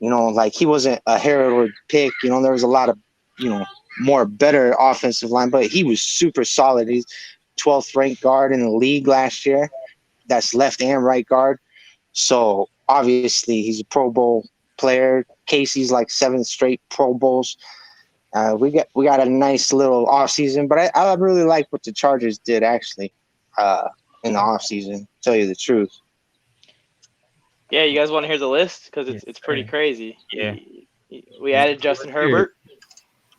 Like he wasn't a heralded pick. There was a lot of, more better offensive line, but he was super solid. He's 12th ranked guard in the league last year. That's left and right guard. So obviously he's a Pro Bowl player. Casey's like 7 straight Pro Bowls. We got a nice little offseason, but I really like what the Chargers did actually in the offseason, to tell you the truth. Yeah, you guys want to hear the list? Because it's pretty crazy. Yeah. We added Justin Herbert.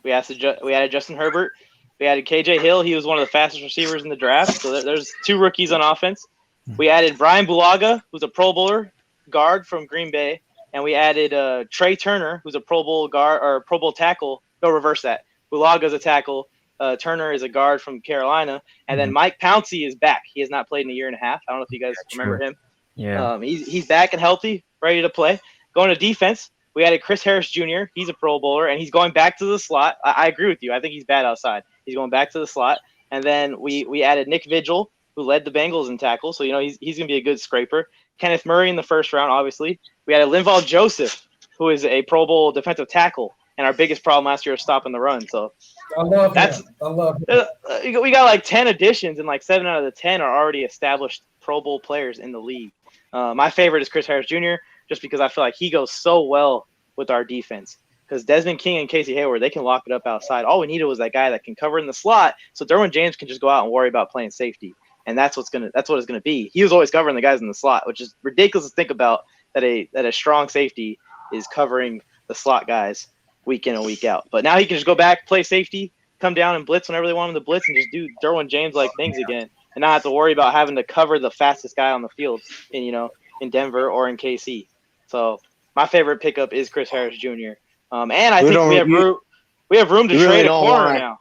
We added Justin Herbert. We added KJ Hill. He was one of the fastest receivers in the draft. So there's 2 rookies on offense. We added Brian Bulaga, who's a Pro Bowler guard from Green Bay. And we added Trey Turner, who's a Pro Bowl guard or Pro Bowl tackle. No, reverse that. Bulaga's a tackle. Turner is a guard from Carolina. And then Mike Pouncey is back. He has not played in a year and a half. I don't know if you guys remember him. Yeah. He's back and healthy, ready to play. Going to defense, we added Chris Harris Jr. He's a Pro Bowler, and he's going back to the slot. I agree with you. I think he's bad outside. He's going back to the slot. And then we added Nick Vigil, who led the Bengals in tackles. So, he's going to be a good scraper. Kenneth Murray in the first round, obviously. We added Linval Joseph, who is a Pro Bowl defensive tackle. And our biggest problem last year was stopping the run. So I love him. We got like 10 additions, and like 7 out of the 10 are already established Pro Bowl players in the league. My favorite is Chris Harris Jr., just because I feel like he goes so well with our defense. Because Desmond King and Casey Hayward, they can lock it up outside. All we needed was that guy that can cover in the slot, so Derwin James can just go out and worry about playing safety. And that's what it's gonna be. He was always covering the guys in the slot, which is ridiculous to think about, that a strong safety is covering the slot guys week in and week out. But now he can just go back, play safety, come down and blitz whenever they want him to blitz, and just do Derwin James like things again, and not have to worry about having to cover the fastest guy on the field in Denver or in KC. So my favorite pickup is Chris Harris Jr. And I think we have room to trade a corner now.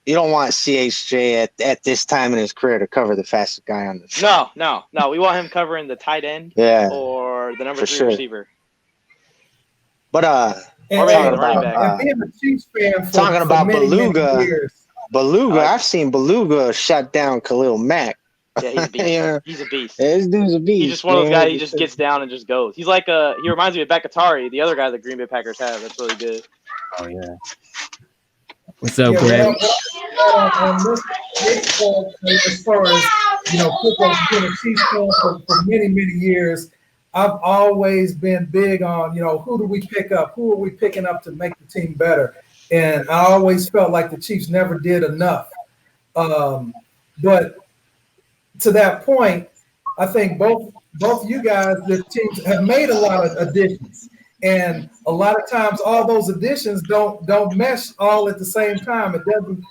You don't want CHJ at this time in his career to cover the fastest guy on the field. No. We want him covering the tight end or the number 3 receiver. But being a Chiefs fan talking about Beluga. Years, I've seen Beluga shut down Khalil Mack. Yeah, he's a beast. He's a beast. This dude's a beast. He's just one of those guys. He just gets down and just goes. He's like he reminds me of Bakatari, the other guy that Green Bay Packers have. That's really good. Oh yeah. What's up, Greg? On this as far as football, being a Chiefs fan for many years, I've always been big on who do we pick up? Who are we picking up to make the team better? And I always felt like the Chiefs never did enough. But to that point, I think both you guys, the teams, have made a lot of additions. And a lot of times all those additions don't mesh all at the same time. It doesn't,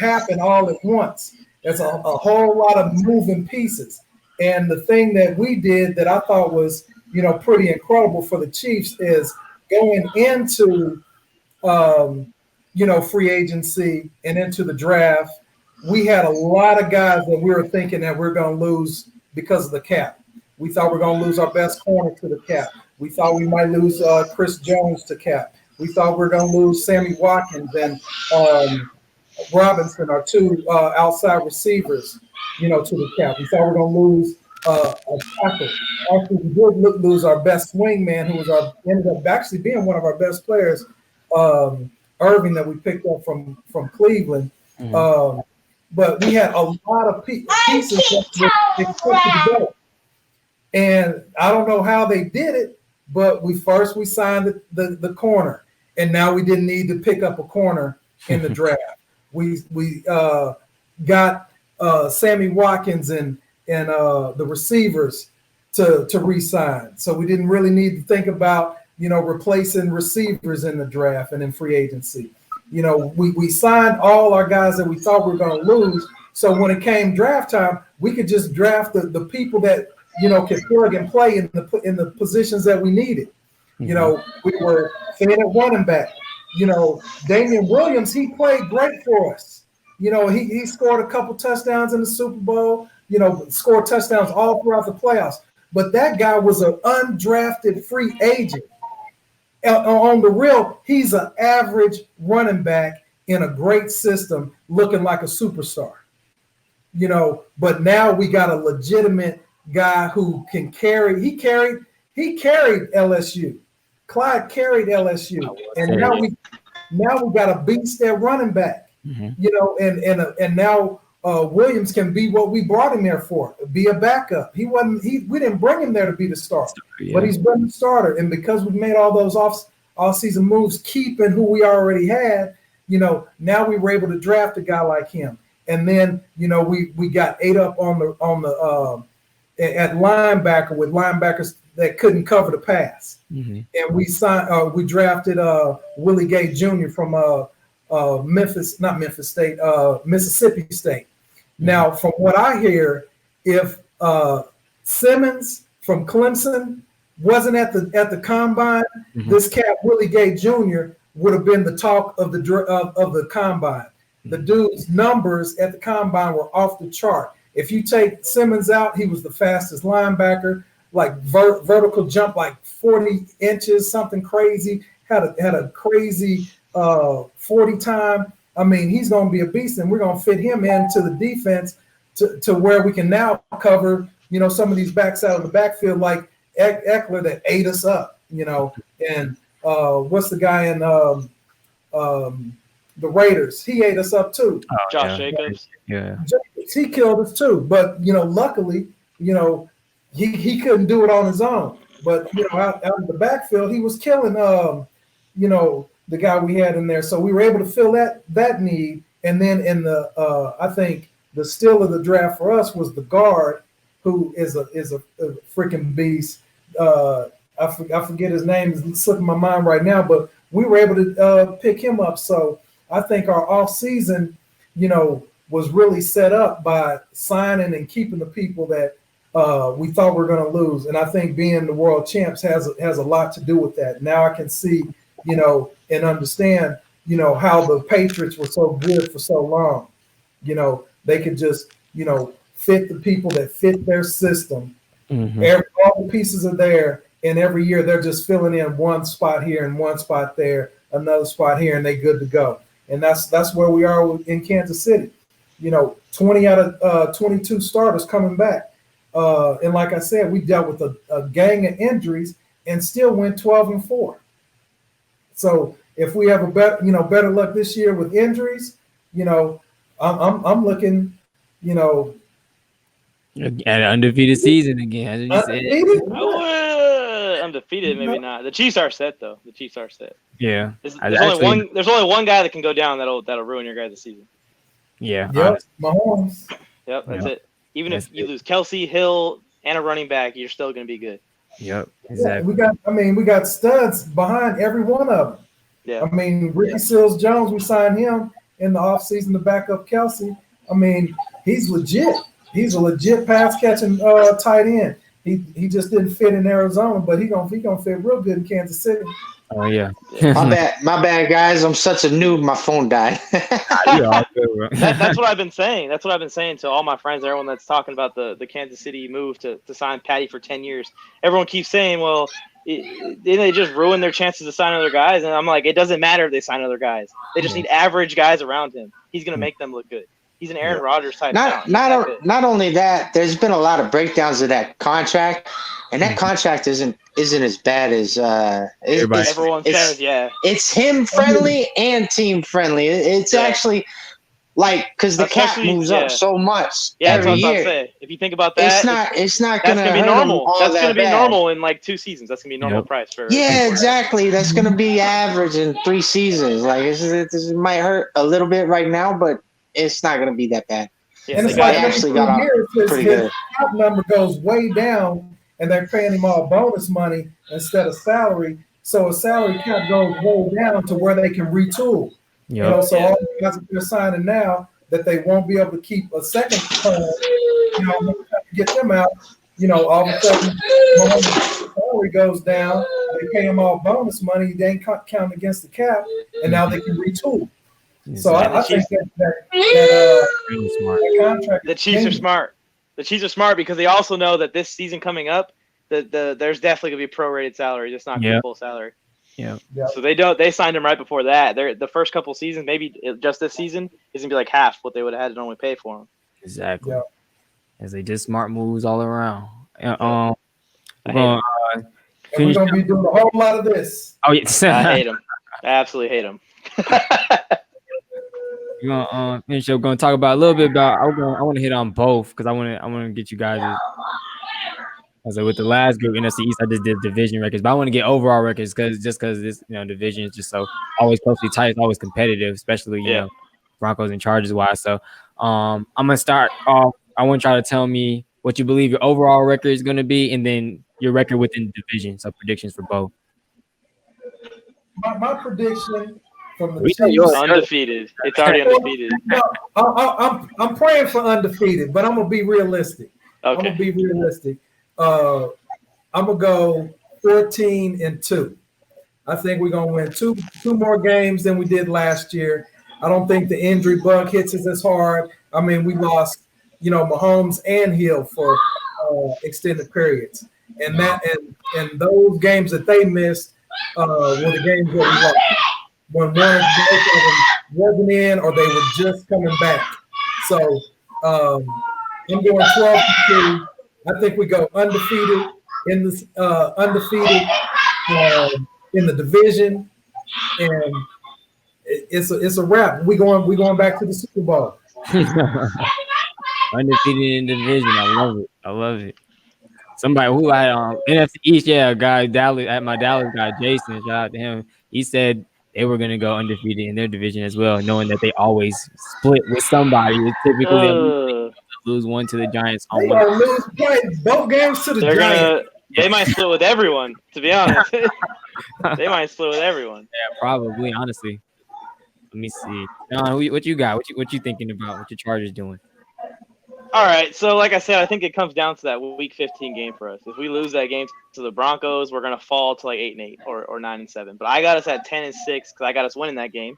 happen all at once. There's a whole lot of moving pieces. And the thing that we did that I thought was, pretty incredible for the Chiefs is going into, free agency and into the draft. We had a lot of guys that we were thinking that we're going to lose because of the cap. We thought we were going to lose our best corner to the cap. We thought we might lose Chris Jones to cap. We thought we were going to lose Sammy Watkins and Robinson, our 2 outside receivers, to the cap. We thought we were going to lose a tackle. Actually, we did lose our best wingman, who ended up actually being one of our best players, Irving, that we picked up from Cleveland. Mm-hmm. But we had a lot of pieces that were expected to go. And I don't know how they did it, but we signed the corner, and now we didn't need to pick up a corner in the draft. We got Sammy Watkins and the receivers to re-sign. So we didn't really need to think about, replacing receivers in the draft and in free agency. We signed all our guys that we thought we were going to lose. So when it came draft time, we could just draft the people that, could plug and play in the positions that we needed. We were thin at running back. Damian Williams, he played great for us. He scored a couple touchdowns in the Super Bowl, scored touchdowns all throughout the playoffs. But that guy was an undrafted free agent. On the real, he's an average running back in a great system looking like a superstar. But now we got a legitimate guy who can carry. He carried LSU. Clyde carried LSU, and now we got a beast at running back. You know, and now Williams can be what we brought him there for, be a backup. We didn't bring him there to be the starter, but he's been the starter. And because we've made all those off-season moves, keeping who we already had, you know, now we were able to draft a guy like him. And then, you know, we got ate up on the at linebacker with linebackers that couldn't cover the pass. And we drafted Willie Gay Jr. from Mississippi State. Now, from what I hear, if Simmons from Clemson wasn't at the combine, this cat Willie Gay Jr. would have been the talk of the combine. The dude's numbers at the combine were off the chart. If you take Simmons out, he was the fastest linebacker, like vertical jump, like 40 inches, something crazy. Had a crazy 40 time. I mean, he's going to be a beast, and we're going to fit him into the defense to where we can now cover, you know, some of these backs out of the backfield, like Eckler that ate us up, you know. And what's the guy in the Raiders? He ate us up too. Josh Jacobs. Yeah. Jacobs, he killed us too. But, you know, luckily, you know, he couldn't do it on his own. But, you know, out of the backfield, he was killing, you know, the guy we had in there. So we were able to fill that need. And then in the I think the steal of the draft for us was the guard, who is a freaking beast. I forget his name, it's slipping my mind right now, but we were able to pick him up. So I think our off season, you know, was really set up by signing and keeping the people that we thought we were going to lose. And I think being the world champs has a lot to do with that. Now I can see, you know, and understand, you know, how the Patriots were so good for so long. You know, they could just, you know, fit the people that fit their system. All the pieces are there, and every year they're just filling in one spot here and one spot there, another spot here, and they're good to go. And that's where we are in Kansas City. You know, 20 out of 22 starters coming back. And like I said, we dealt with a gang of injuries and still went 12-4. So if we have a better luck this year with injuries, you know, I'm looking, you know, at an undefeated season again. Undefeated, maybe not. The Chiefs are set though. The Chiefs are set. Yeah. There's only one guy that can go down that'll ruin your guys' season. Yeah. Yep. Mahomes. Yep, that's it. Even if you lose Kelsey, Hill, and a running back, you're still going to be good. Yep. Exactly. Yeah, we got studs behind every one of them. Yeah. I mean, Ricky Seals-Jones, we signed him in the offseason to back up Kelsey. I mean, he's legit. He's a legit pass catching tight end. He just didn't fit in Arizona, but he gonna fit real good in Kansas City. Oh yeah. My bad, guys. I'm such a noob. My phone died. That's what I've been saying. That's what I've been saying to all my friends, everyone that's talking about the Kansas City move to sign Patty for 10 years. Everyone keeps saying, well, they just ruin their chances to sign other guys. And I'm like, it doesn't matter if they sign other guys. They just need average guys around him. He's going to make them look good. He's an Aaron Rodgers type. Not only that, there's been a lot of breakdowns of that contract, and that contract isn't as bad as everyone says. Yeah, it's him friendly and team friendly. It's actually like because the cap moves up so much every year. If you think about that, it's not gonna be normal. That's gonna be normal in like 2 seasons. That's gonna be normal price for. Yeah, exactly. That's gonna be average in 3 seasons. Like it might hurt a little bit right now, but it's not going to be that bad. Yeah, and it's like actually got off pretty good. His cap number goes way down, and they're paying him all bonus money instead of salary. So a salary cap goes way down to where they can retool. Yep. You know, so all the guys that they're signing now that they won't be able to keep a second term, you know, get them out. You know, all of a sudden, salary goes down. They pay him all bonus money. They ain't counting against the cap, and now they can retool. So I think that contract. The Chiefs are smart. The Chiefs are smart because they also know that this season coming up, there's definitely gonna be prorated salary. It's not gonna be full salary. Yeah. So they signed him right before that. The first couple seasons, maybe just this season, is gonna be like half what they would have had to normally pay for him. Exactly. As they just smart moves all around. And we're gonna be doing a whole lot of this. Oh yes, I hate him. I absolutely hate him. We're gonna finish up. Gonna talk about a little bit about. I want to hit on both because I want to get you guys. I was like with the last group NFC East, I just did division records, but I want to get overall records because this division is just so always closely tight, it's always competitive, especially you know Broncos and Chargers wise. So I'm gonna start off. I want y'all to tell me what you believe your overall record is going to be, and then your record within the division. So predictions for both. My prediction from the Chiefs undefeated. It's already undefeated. No, I'm praying for undefeated, but I'm gonna be realistic. Okay. I'm gonna be realistic. I'm gonna go 14-2. I think we're gonna win two more games than we did last year. I don't think the injury bug hits us as hard. I mean, we lost, Mahomes and Hill for extended periods, and those games that they missed were the games that we lost when one of them wasn't in or they were just coming back. So I'm going 12-2. I think we go undefeated in this in the division, and it's a wrap. We going back to the Super Bowl. Undefeated in the division. I love it. Somebody who I NFC East, a guy Dallas at my Dallas guy, Jason. Shout out to him. He said they were gonna go undefeated in their division as well, knowing that they always split with somebody. It's typically they lose one to the Giants on one. Lose both games to the Giants. They might split with everyone, to be honest. They might split with everyone. Yeah, probably. Honestly, let me see. What you got? What you thinking about? What your Chargers doing? All right, so like I said, I think it comes down to that Week 15 game for us. If we lose that game to the Broncos, we're gonna fall to like 8-8 or 9-7. But I got us at 10-6 because I got us winning that game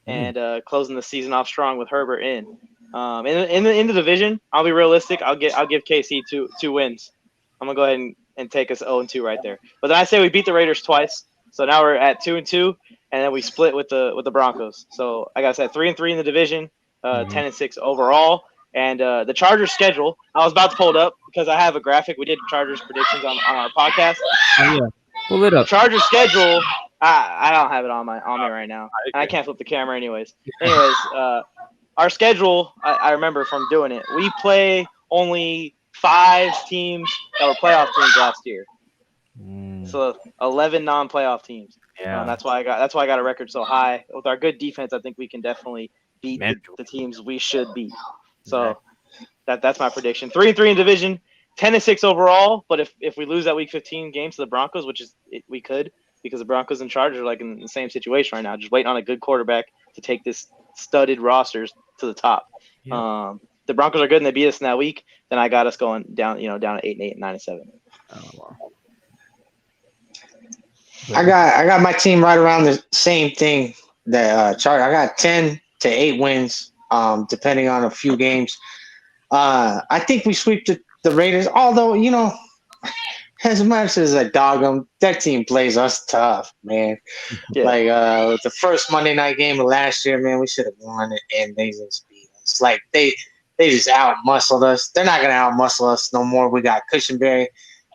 and closing the season off strong with Herbert in. In the division, I'll be realistic. I'll give KC two wins. I'm gonna go ahead and take us 0-2 right there. But then I say we beat the Raiders twice, so now we're at 2-2, and then we split with the Broncos. So I got us at 3-3 in the division, 10-6 overall. And the Chargers schedule, I was about to pull it up because I have a graphic. We did Chargers predictions on our podcast. Oh, yeah. Pull it up. Chargers schedule, I don't have it on me right now. And I can't flip the camera anyways. Our schedule, I remember from doing it, we play only 5 teams that were playoff teams last year. So 11 non-playoff teams. Yeah. That's why I got a record so high. With our good defense, I think we can definitely beat the teams we should beat. So that's my prediction. 3-3 in division, 10-6 overall. But if we lose that Week 15 game to the Broncos, which is we could, because the Broncos and Chargers are like in the same situation right now, just waiting on a good quarterback to take this studded rosters to the top. Yeah. The Broncos are good and they beat us in that week. Then I got us going down at 8-8, 9-7. Oh wow. I got my team right around the same thing that Chargers. I got 10-8 wins. Depending on a few games. I think we sweep the Raiders, although, as much as I dog them, that team plays us tough, man. Yeah. Like the first Monday night game of last year, man, we should have won it, and they just beat us. Like they just out-muscled us. They're not going to out-muscle us no more. We got Cushenberry,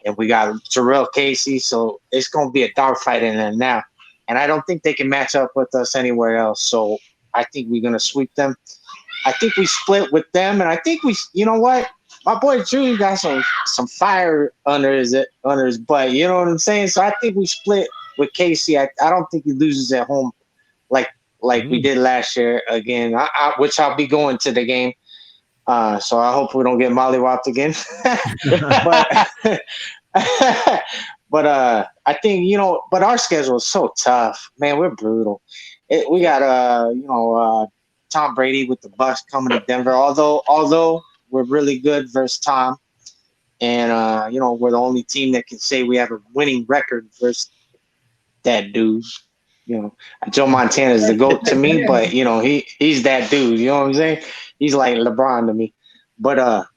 and we got Jarrell Casey, so it's going to be a dogfight in there now. And I don't think they can match up with us anywhere else, so I think we're going to sweep them. I think we split with them, and I think you know what? My boy Drew got some fire under his butt. You know what I'm saying? So I think we split with Casey. I don't think he loses at home like we did last year again. Which I'll be going to the game. So I hope we don't get mollywopped again. but I think but our schedule is so tough, man. We're brutal. We got Tom Brady with the Bucs coming to Denver. Although we're really good versus Tom, and we're the only team that can say we have a winning record versus that dude. Joe Montana is the GOAT to me, but he's that dude. You know what I'm saying? He's like LeBron to me. But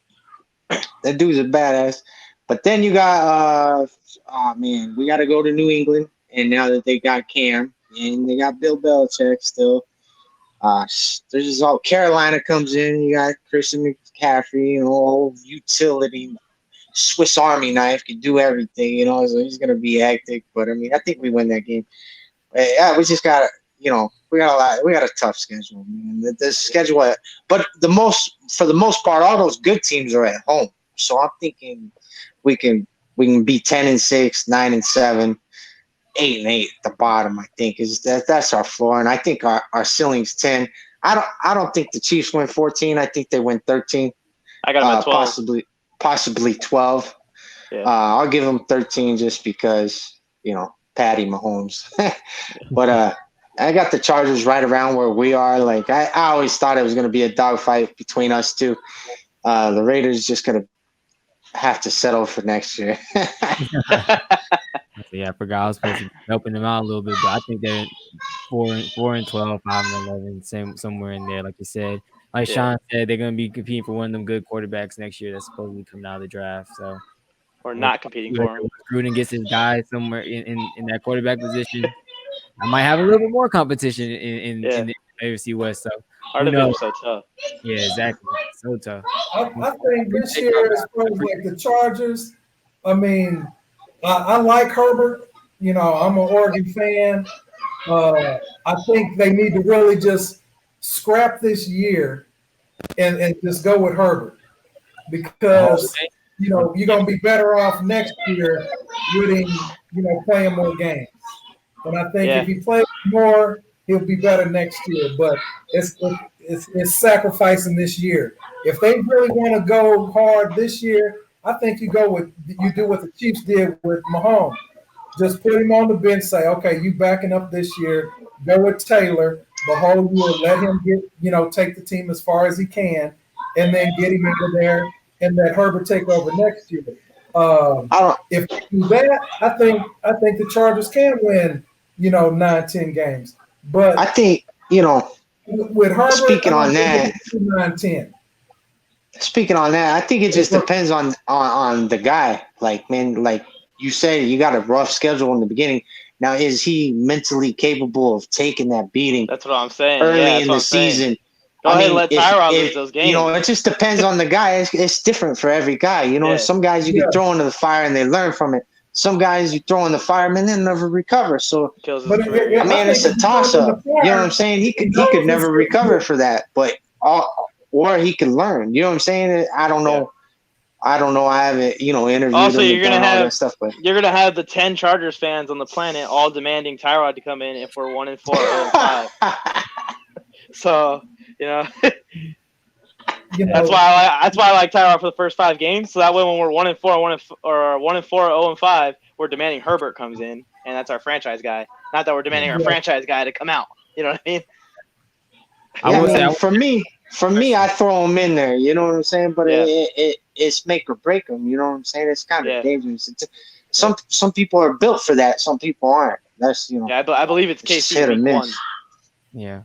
that dude's a badass. But then you got we got to go to New England, and now that they got Cam and they got Bill Belichick still. There's just all Carolina comes in. You got Christian McCaffrey, utility Swiss Army knife, can do everything, so he's going to be hectic. But I mean, I think we win that game. Yeah, we just got to, we got a tough schedule, man. The schedule, but for the most part, all those good teams are at home. So I'm thinking we can be 10-6, 9-7, 8-8 at the bottom. I think that's our floor, and I think our ceiling's 10. I don't think the Chiefs win 14. I think they win 13. I got them at 12. Possibly 12. Yeah. I'll give them 13 just because Patty Mahomes. But I got the Chargers right around where we are. Like I always thought it was going to be a dogfight between us two. The Raiders just going to have to settle for next year. Yeah, I forgot I was supposed to be helping them out a little bit, but I think they're 4-12, 5-11, somewhere in there, like you said. Like Sean said, they're going to be competing for one of them good quarterbacks next year that's supposedly coming out of the draft. So we're not competing for him. Gruden gets his guy somewhere in that quarterback position. I might have a little bit more competition in the AFC West. So our division is so tough. Yeah, exactly. So tough. I think this year, as far as like the Chargers, I mean, I like Herbert. I'm an Oregon fan. I think they need to really just scrap this year and just go with Herbert because you're going to be better off next year winning, playing more games. And I think if he plays more, he'll be better next year. But it's sacrificing this year. If they really want to go hard this year, I think you do what the Chiefs did with Mahomes. Just put him on the bench, say, okay, you backing up this year, go with Taylor the whole year, let him get, take the team as far as he can, and then get him into there and let Herbert take over next year. If they do that, I think the Chargers can win, 9-10 games. But I think, with Herbert, speaking on that, 9-10. Speaking on that, I think it just depends on the guy. Like, man, like you said, you got a rough schedule in the beginning. Now, is he mentally capable of taking that beating? That's what I'm saying. Early in the season. Go ahead and let Tyrod lose those games. It just depends on the guy. It's different for every guy. Some guys you can throw into the fire and they learn from it. Some guys you throw in the fire and they'll never recover. So, it's a toss-up. You know what I'm saying? He could never recover for that. But or he could learn. You know what I'm saying? I don't know. I don't know. I haven't, interviewed also, him you're gonna and have all that stuff. But you're gonna have the 10 Chargers fans on the planet all demanding Tyrod to come in if we're 1-4 or 5. So that's why I like Tyrod for the first 5 games. So that way, when we're 1-4, 0-5, we're demanding Herbert comes in, and that's our franchise guy. Not that we're demanding our franchise guy to come out. You know what I mean? For me, I throw him in there. You know what I'm saying? But it's make or break him. You know what I'm saying? It's kind of dangerous. Some people are built for that. Some people aren't. That's Yeah, I believe it's KC week 1. Yeah,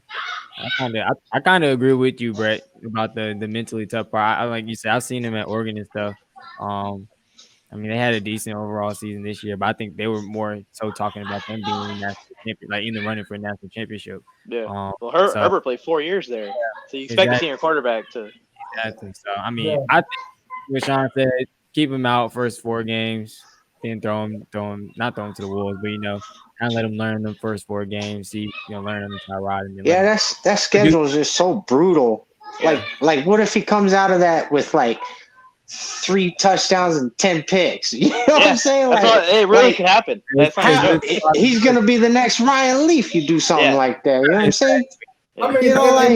I kind of agree with you, Brett, about the mentally tough part. I like you said, I've seen him at Oregon and stuff. I mean, they had a decent overall season this year, but I think they were more so talking about them being in the running for a national championship. Yeah. Herbert played 4 years there, so you expect a senior quarterback to. Exactly. So I mean, I think what Sean said, keep him out first 4 games, then not throw him to the wolves, but kind of let him learn the first 4 games, see learn him Tyrod. That schedule is just so brutal. Yeah. Like what if he comes out of that with like 3 touchdowns and 10 picks? You know what I'm saying? It really could happen. He's gonna be the next Ryan Leaf. You do something like that. You know what I'm saying? Yeah. I mean, let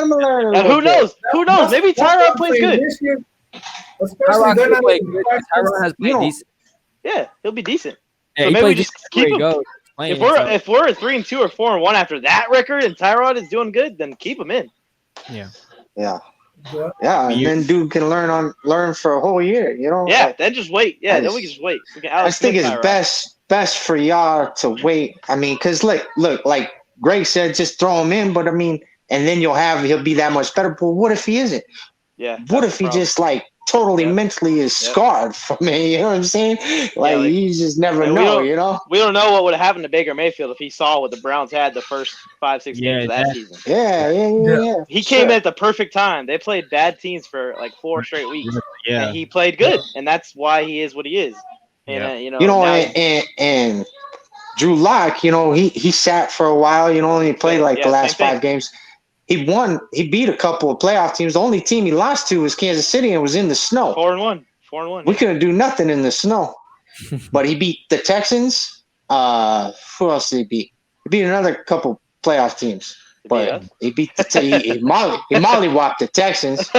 him learn. And who knows? Who knows? Maybe Tyrod plays good. Year, especially they're not Tyrod has played decent. Yeah, he'll be decent. Yeah, so maybe we just keep him. If we're 3-2 or 4-1 after that record, and Tyrod is doing good, then keep him in. Yeah. And then dude can learn for a whole year. Yeah, then just wait. Yeah, then we can just wait. I think it's best for y'all to wait. I mean, because look, like Greg said, just throw him in. But I mean, and then he'll be that much better. But what if he isn't? Yeah. What if he just like totally mentally is scarred from it. You know what I'm saying? Like you just never know. You know, we don't know what would have happened to Baker Mayfield if he saw what the Browns had the first 5-6 games of that season. Yeah. He came at the perfect time. They played bad teams for like 4 straight weeks, and he played good, and that's why he is what he is. And and Drew Lock, you know, he sat for a while. You know, and he played like the last 5 games. He beat a couple of playoff teams. The only team he lost to was Kansas City, and it was in the snow. 4-1. We couldn't do nothing in the snow. But he beat the Texans. Who else did he beat? He beat another couple playoff teams. But he beat he mollywopped the Texans.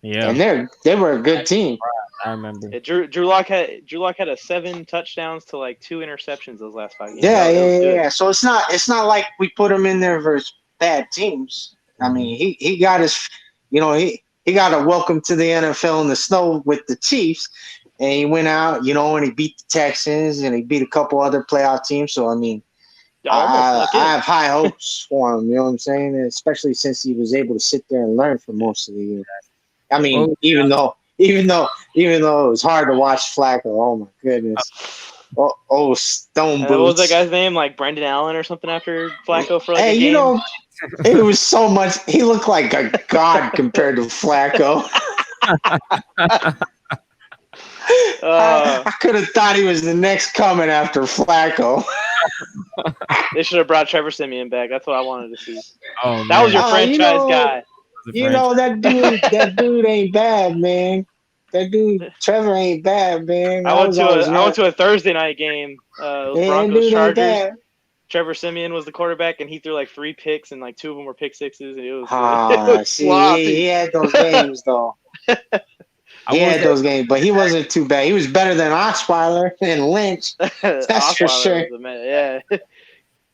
And they were a good team. I remember. Yeah, Drew Lock had a 7 touchdowns to like 2 interceptions those last 5 games. Yeah. So it's not like we put him in there versus bad teams. I mean, he got his, you know, he got a welcome to the NFL in the snow with the Chiefs, and he went out, you know, and he beat the Texans and he beat a couple other playoff teams. So I mean, I have high hopes for him. You know what I'm saying? And especially since he was able to sit there and learn for most of the year. I mean, even though it was hard to watch Flacco. Oh my goodness. Stone boots. What was that guy's name? Like Brendan Allen or something after Flacco for like a game? You know, it was so much. He looked like a god compared to Flacco. I could have thought he was the next coming after Flacco. They should have brought Trevor Siemian back. That's what I wanted to see. That was your franchise guy. You know that dude ain't bad, man. That dude Trevor ain't bad, man. I went to a Thursday night game. It was Broncos Chargers. Trevor Siemian was the quarterback, and he threw like 3 picks, and like 2 of them were pick sixes. And it was he had those games though. He had those games, but he wasn't too bad. He was better than Osweiler and Lynch. That's for sure.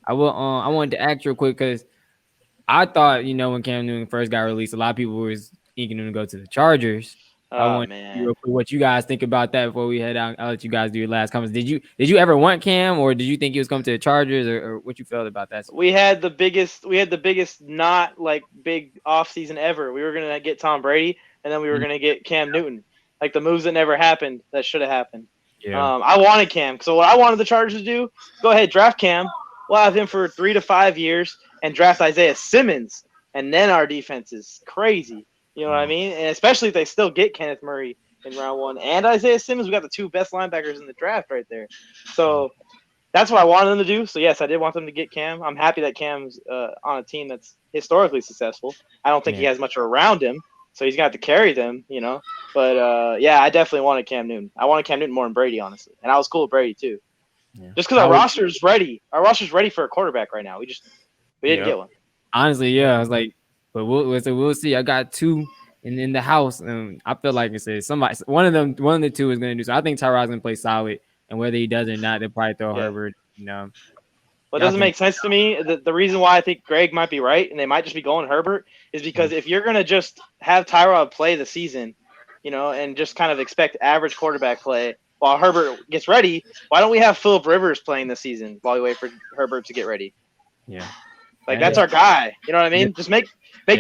I wanted to ask real quick because I thought, you know, when Cam Newton first got released, a lot of people was thinking him to go to the Chargers. I want to see what you guys think about that before we head out. I'll let you guys do your last comments. Did you ever want Cam, or did you think he was coming to the Chargers, or what you felt about that? We had the biggest not like big offseason ever. We were gonna get Tom Brady, and then we were gonna get Cam Newton. Like the moves that never happened that should have happened. Yeah. I wanted Cam. So what I wanted the Chargers to do, go ahead, draft Cam. We'll have him for 3 to 5 years and draft Isaiah Simmons, and then our defense is crazy. You know what I mean? And especially if they still get Kenneth Murray in round 1 and Isaiah Simmons, we got the 2 best linebackers in the draft right there. So that's what I wanted them to do. So yes, I did want them to get Cam. I'm happy that Cam's on a team that's historically successful. I don't think he has much around him, so he's got to carry them, you know. But I definitely wanted Cam Newton. I wanted Cam Newton more than Brady, honestly, and I was cool with Brady too. Yeah. Just because our roster's ready. Our roster's ready for a quarterback right now. We didn't get one. Honestly, I was like. But we'll see. I got 2 in the house, and I feel like I said one of the 2 is going to do so. I think Tyrod's going to play solid, and whether he does or not, they'll probably throw Herbert. You know, what doesn't make sense to me. The reason why I think Greg might be right, and they might just be going Herbert, is because if you're going to just have Tyrod play the season, you know, and just kind of expect average quarterback play while Herbert gets ready, why don't we have Phillip Rivers playing this season while we wait for Herbert to get ready? Yeah, like that's our guy. You know what I mean? Just make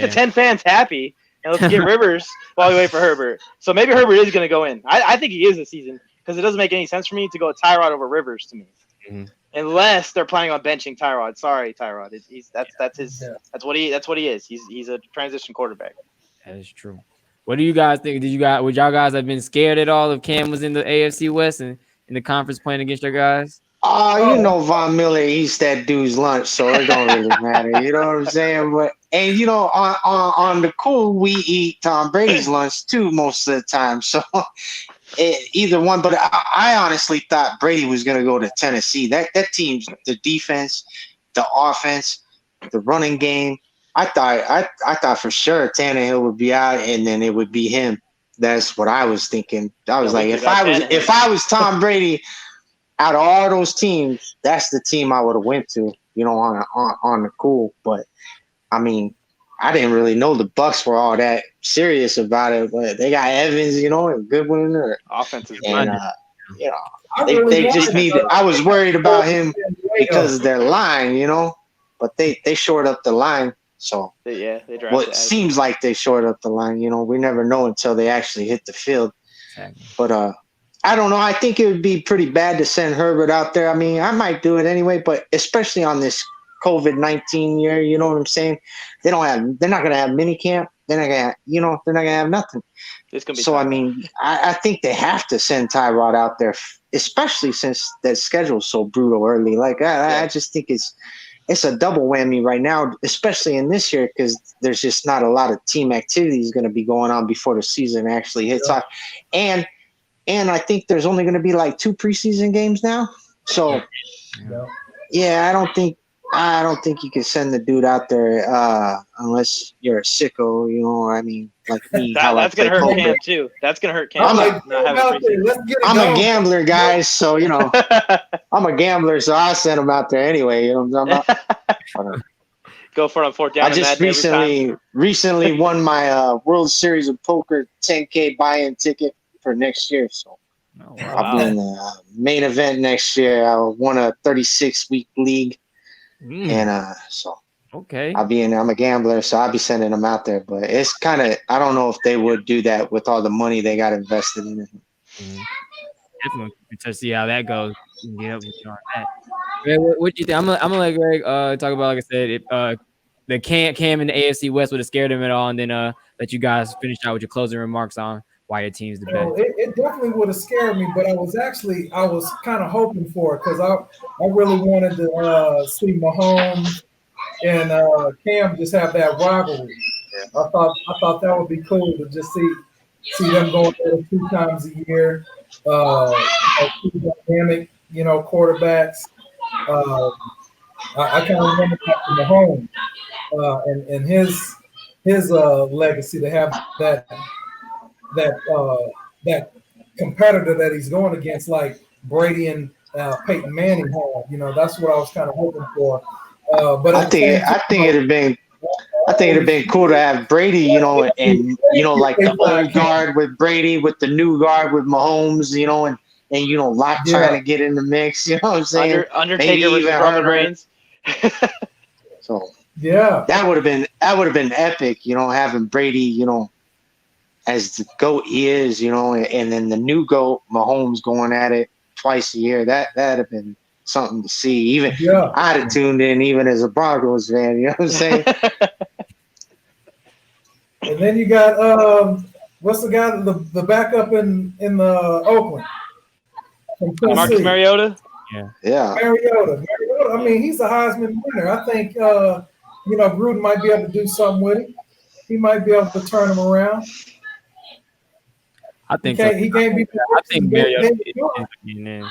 the 10 fans happy, and let's get Rivers while we wait for Herbert. So maybe Herbert is going to go in. I think he is this season because it doesn't make any sense for me to go with Tyrod over Rivers to me, unless they're planning on benching Tyrod. Sorry, Tyrod. That's what he is. He's a transition quarterback. That is true. What do you guys think? Would y'all guys have been scared at all if Cam was in the AFC West and in the conference playing against your guys? You know, Von Miller eats that dude's lunch, so it don't really matter. You know what I'm saying? But you know, on the cool, we eat Tom Brady's lunch too most of the time. So either one. But I honestly thought Brady was going to go to Tennessee. That team's the defense, the offense, the running game. I thought for sure Tannehill would be out, and then it would be him. That's what I was thinking. I was like, if I was Tom Brady. Out of all those teams, that's the team I would have went to, you know, on the cool. But I mean, I didn't really know the Bucs were all that serious about it. But they got Evans, you know, and Goodwin. Offensive and you know, they just needed. I was worried about him because of their line, you know, but they shored up the line So they drafted. Well, it seems like they shored up the line. You know, we never know until they actually hit the field. Exactly. But I don't know. I think it would be pretty bad to send Herbert out there. I mean, I might do it anyway, but especially on this COVID-19 year, you know what I'm saying? They're not going to have mini camp. They're not going to, they're not going to have nothing. It's gonna be so, Tyrod. I mean, I think they have to send Tyrod out there, especially since the schedule's so brutal early. Like, I just think it's a double whammy right now, especially in this year, because there's just not a lot of team activities going to be going on before the season actually hits off. And I think there's only going to be like 2 preseason games now. So, I don't think you can send the dude out there unless you're a sicko, you know. I mean, like me. That's gonna hurt Cam too. That's gonna hurt Cam. I'm a gambler, guys. So I'm a gambler, so I send him out there anyway. You know what I'm talking about? Go for it on 4th down. I just recently won my World Series of Poker 10K buy-in ticket for next year. So I'll be in the main event next year. I won a 36-week league. And so I'm a gambler, so I'll be sending them out there. But it's kind of, I don't know if they would do that with all the money they got invested in it. Definitely to see how that goes. Get up with you on that. Man, what do you think? I'm gonna let Greg talk about, like I said, if the Cam in the AFC West would have scared him at all, and then let you guys finish out with your closing remarks on why your team's the best. It definitely would have scared me, but I was kind of hoping for it because I really wanted to see Mahomes and Cam just have that rivalry. I thought that would be cool to just see them going at it 2 times a year. 2 dynamic, quarterbacks. I kind of wanted that for Mahomes and his legacy to have that competitor that he's going against, like Brady and Peyton Manning had. That's what I was kind of hoping for. But I think it'd have been cool to have Brady, and like the old guard with Brady with the new guard with Mahomes, and Locke trying to get in the mix. You know what I'm saying? Undertaker versus Roman Reigns. So that would have been epic. Having Brady, as the GOAT he is, and then the new GOAT, Mahomes, going at it twice a year. That'd have been something to see. Even I'd have tuned in, even as a Broncos fan. You know what I'm saying? And then you got what's the guy, the backup in Oakland? Marcus Mariota. Yeah. Mariota. I mean, he's a Heisman winner. I think Gruden might be able to do something with him. He might be able to turn him around. I think he can't be. I think Mariota is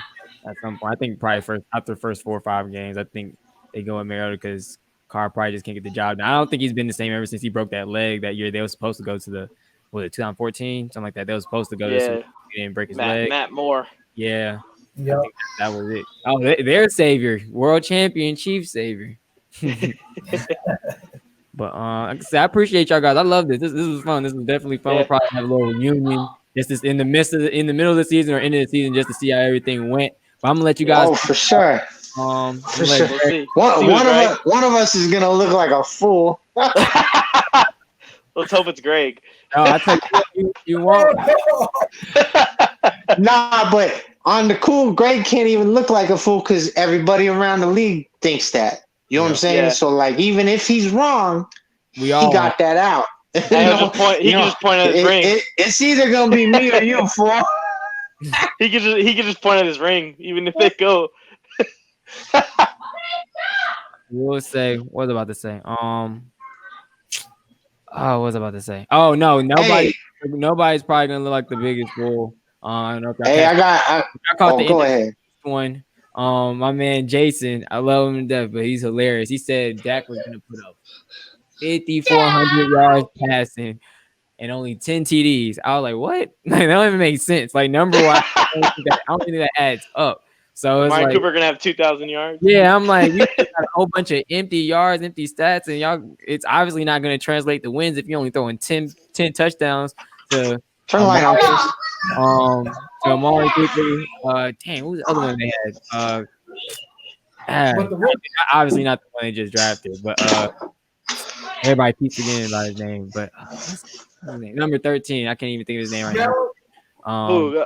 at some point. I think probably after the first 4 or 5 games, I think they go with Mariota because Carr probably just can't get the job done. I don't think he's been the same ever since he broke that leg that year. They were supposed to go to 2014, something like that. They were supposed to go to he didn't break his leg. Matt Moore. Yeah. I think that was it. Oh, their savior, world champion, Chiefs savior. But like I said, I appreciate y'all guys. I love this. This was fun. This was definitely fun. We'll probably have a little reunion just in the middle of the season or end of the season just to see how everything went. But I'm gonna let you guys. Oh, for sure. For sure. One of us is gonna look like a fool. Let's hope it's Greg. No, I tell you won't. Nah, but on the cool, Greg can't even look like a fool because everybody around the league thinks that. You know what I'm saying? Yeah. So, like, even if he's wrong, he got that out. He can just point at his ring. It's either gonna be me or you, fool. He could just point at his ring, even if they go. We'll say. What was I about to say? What was I about to say? Oh no, nobody's probably gonna look like the biggest fool. I caught go ahead. One. My man Jason, I love him to death, but he's hilarious. He said Dak was gonna put up 5,400 yards passing and only 10 TDs. I was like, what? Like, that don't even make sense. Like, number one, I don't think that adds up. So it's Amari Cooper gonna have 2,000 yards. Yeah, I'm like, we got a whole bunch of empty yards, empty stats, and y'all, it's obviously not gonna translate to wins if you're only throwing 10 touchdowns to turn the light on. To Amari Cooper. Dang, what was the other one they had? Obviously not the one they just drafted, but Everybody keeps forgetting about his name, but what's his name? Number 13. I can't even think of his name right now. Who?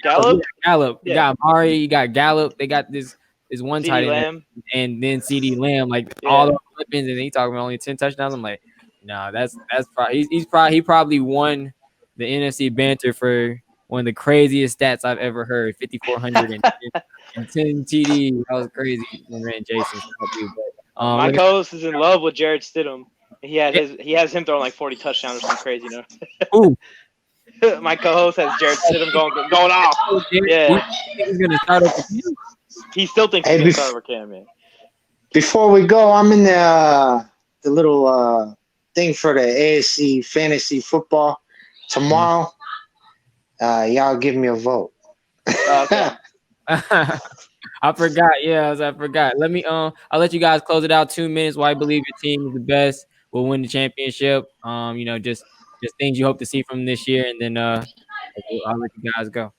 Gallup. Gallup. You got Amari, you got Gallup. They got this one CeeDee tight end, Lamb. and then CeeDee Lamb, like all those weapons, and he talking about only 10 touchdowns. I'm like, nah, that's probably he probably won the NFC banter for one of the craziest stats I've ever heard. 5,400 and 10 TD. That was crazy. Man, Jason, my co-host is in love with Jared Stidham. He has him throwing like 40 touchdowns or something crazy, you know. Ooh. My co-host has Jared Stidham going off. Yeah, he's gonna start over Cam. He still thinks he's gonna start over Cam, man. Before we go, I'm in the little thing for the AFC fantasy football tomorrow. Y'all give me a vote. Okay. I forgot. Yeah, I forgot. Let me I'll let you guys close it out. 2 minutes. Why I believe your team is the best, will win the championship. Just things you hope to see from this year, and then I'll let you guys go.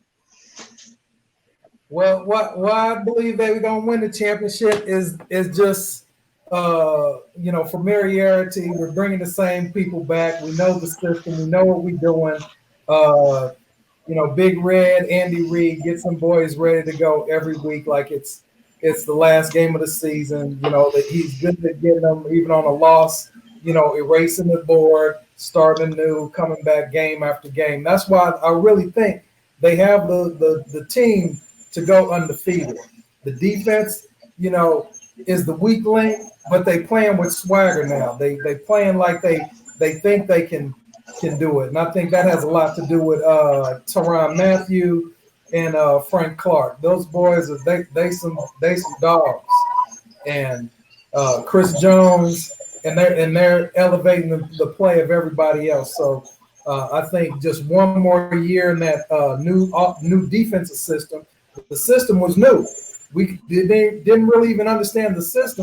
Well, why I believe that we're gonna win the championship is just familiarity. We're bringing the same people back. We know the system. We know what we're doing. Big Red, Andy Reid, get some boys ready to go every week like it's the last game of the season. That he's good at getting them even on a loss. Erasing the board, starting anew, coming back game after game. That's why I really think they have the team to go undefeated. The defense, is the weak link, but they playing with swagger now. They playing like they think they can do it, and I think that has a lot to do with Tyrann Mathieu and Frank Clark. Those boys are they some dogs, and Chris Jones, and they're elevating the play of everybody else. So I think just one more year in that new defensive system. The system was new. We didn't really even understand the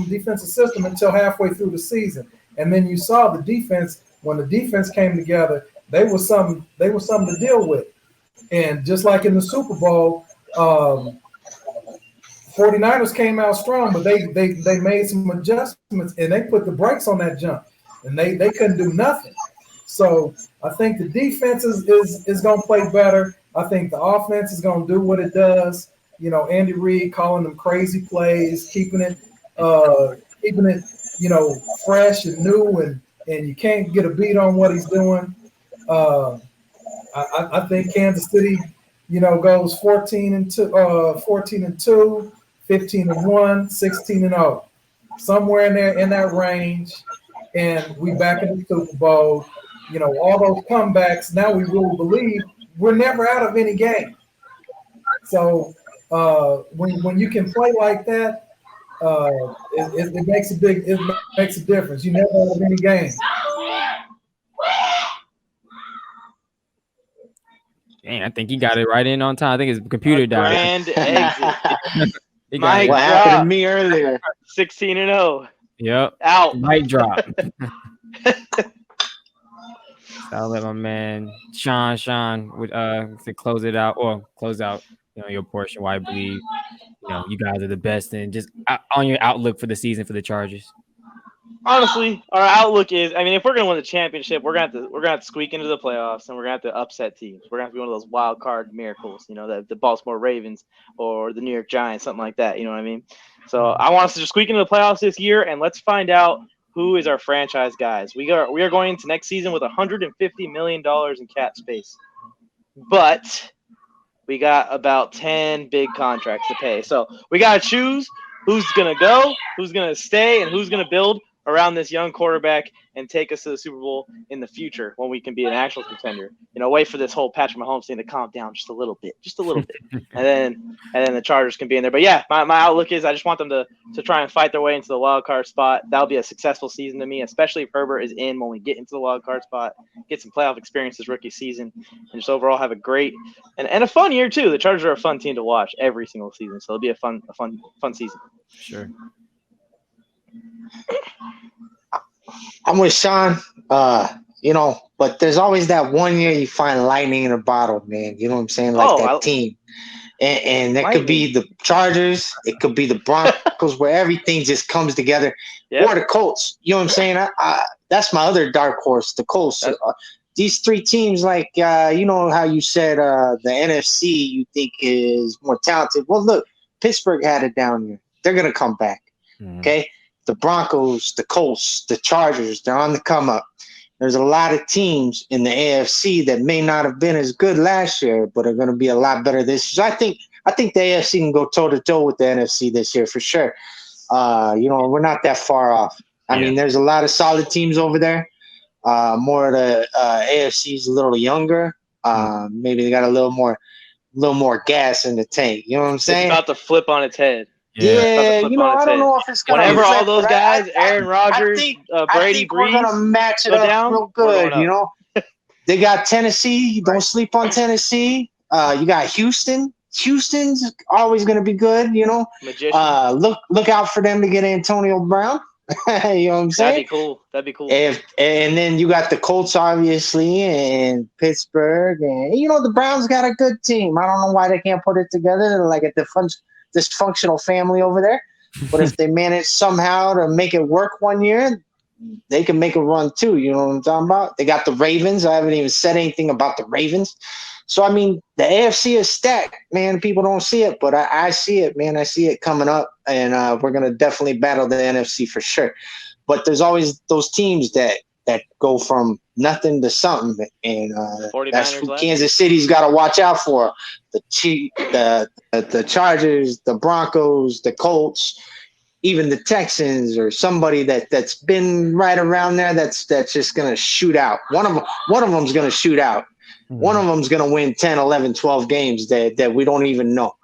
defensive system until halfway through the season, and then you saw the defense. When the defense came together, they were something to deal with. And just like in the Super Bowl, 49ers came out strong, but they made some adjustments and they put the brakes on that jump, and they couldn't do nothing. So I think the defense is going to play better. I think the offense is going to do what it does. Andy Reid calling them crazy plays, keeping it fresh and new, and you can't get a beat on what he's doing. I think Kansas City, goes 14-2, 15-1, 16-0, somewhere in that range, and we back in the Super Bowl. All those comebacks. Now we really believe we're never out of any game. So when you can play like that, it makes a difference. You never out of any game. Dang, I think he got it right in on time. I think his computer died. Grand exit. What happened to me earlier? 16-0. Yep. Out. Mic drop. I'll let my man Sean would to close out your portion. Why I believe you guys are the best, and just on your outlook for the season for the Chargers. Honestly, our outlook is, if we're gonna win the championship, we're gonna have to squeak into the playoffs, and we're gonna have to upset teams. We're gonna have to be one of those wild card miracles, the Baltimore Ravens or the New York Giants, something like that. You know what I mean? So I want us to just squeak into the playoffs this year, and let's find out who is our franchise guys. We are going into next season with $150 million in cap space, but we got about 10 big contracts to pay. So we gotta choose who's gonna go, who's gonna stay, and who's gonna build around this young quarterback and take us to the Super Bowl in the future when we can be an actual contender. Wait for this whole Patrick Mahomes thing to calm down just a little bit, and then the Chargers can be in there. But yeah, my outlook is I just want them to try and fight their way into the wild card spot. That'll be a successful season to me, especially if Herbert is in when we get into the wild card spot, get some playoff experience this rookie season, and just overall have a great and a fun year too. The Chargers are a fun team to watch every single season, so it'll be a fun season. Sure. I'm with Sean, but there's always that one year you find lightning in a bottle, man. You know what I'm saying? Like that team. And that could be the Chargers. It could be the Broncos, where everything just comes together. Yep. Or the Colts. You know what I'm saying? That's my other dark horse, the Colts. These three teams, like, you know how you said the NFC you think is more talented. Well, look, Pittsburgh had it down here. They're going to come back. Okay? The Broncos, the Colts, the Chargers, they're on the come up. There's a lot of teams in the AFC that may not have been as good last year, but are going to be a lot better this year. So I think the AFC can go toe-to-toe with the NFC this year for sure. You know, we're not that far off. I mean, there's a lot of solid teams over there. More of the AFC is a little younger. Maybe they got a little more gas in the tank. You know what I'm saying? It's about to flip on its head. Yeah, you know, I don't know if it's gonna. Whenever all those guys, Aaron Rodgers, Brady, Brees, we're gonna match it up real good. You know, they got Tennessee. Don't sleep on Tennessee. You got Houston. Houston's always gonna be good. You know, look out for them to get Antonio Brown. You know what I'm saying? That'd be cool. And then you got the Colts, obviously, and Pittsburgh, and you know the Browns got a good team. I don't know why they can't put it together. They're like a dysfunctional family over there. But if they manage somehow to make it work one year, they can make a run too. You know what I'm talking about? They got the Ravens. I haven't even said anything about the Ravens. So, I mean, the AFC is stacked, man. People don't see it, but I see it, man. I see it coming up, and we're going to definitely battle the NFC for sure. But there's always those teams that go from nothing to something, and that's who Kansas City's got to watch out for. The Chargers, the Broncos, the Colts, even the Texans, or somebody that's been right around there that's just going to shoot out. One of them's going to shoot out. One of them's going to win 10, 11, 12 games that we don't even know.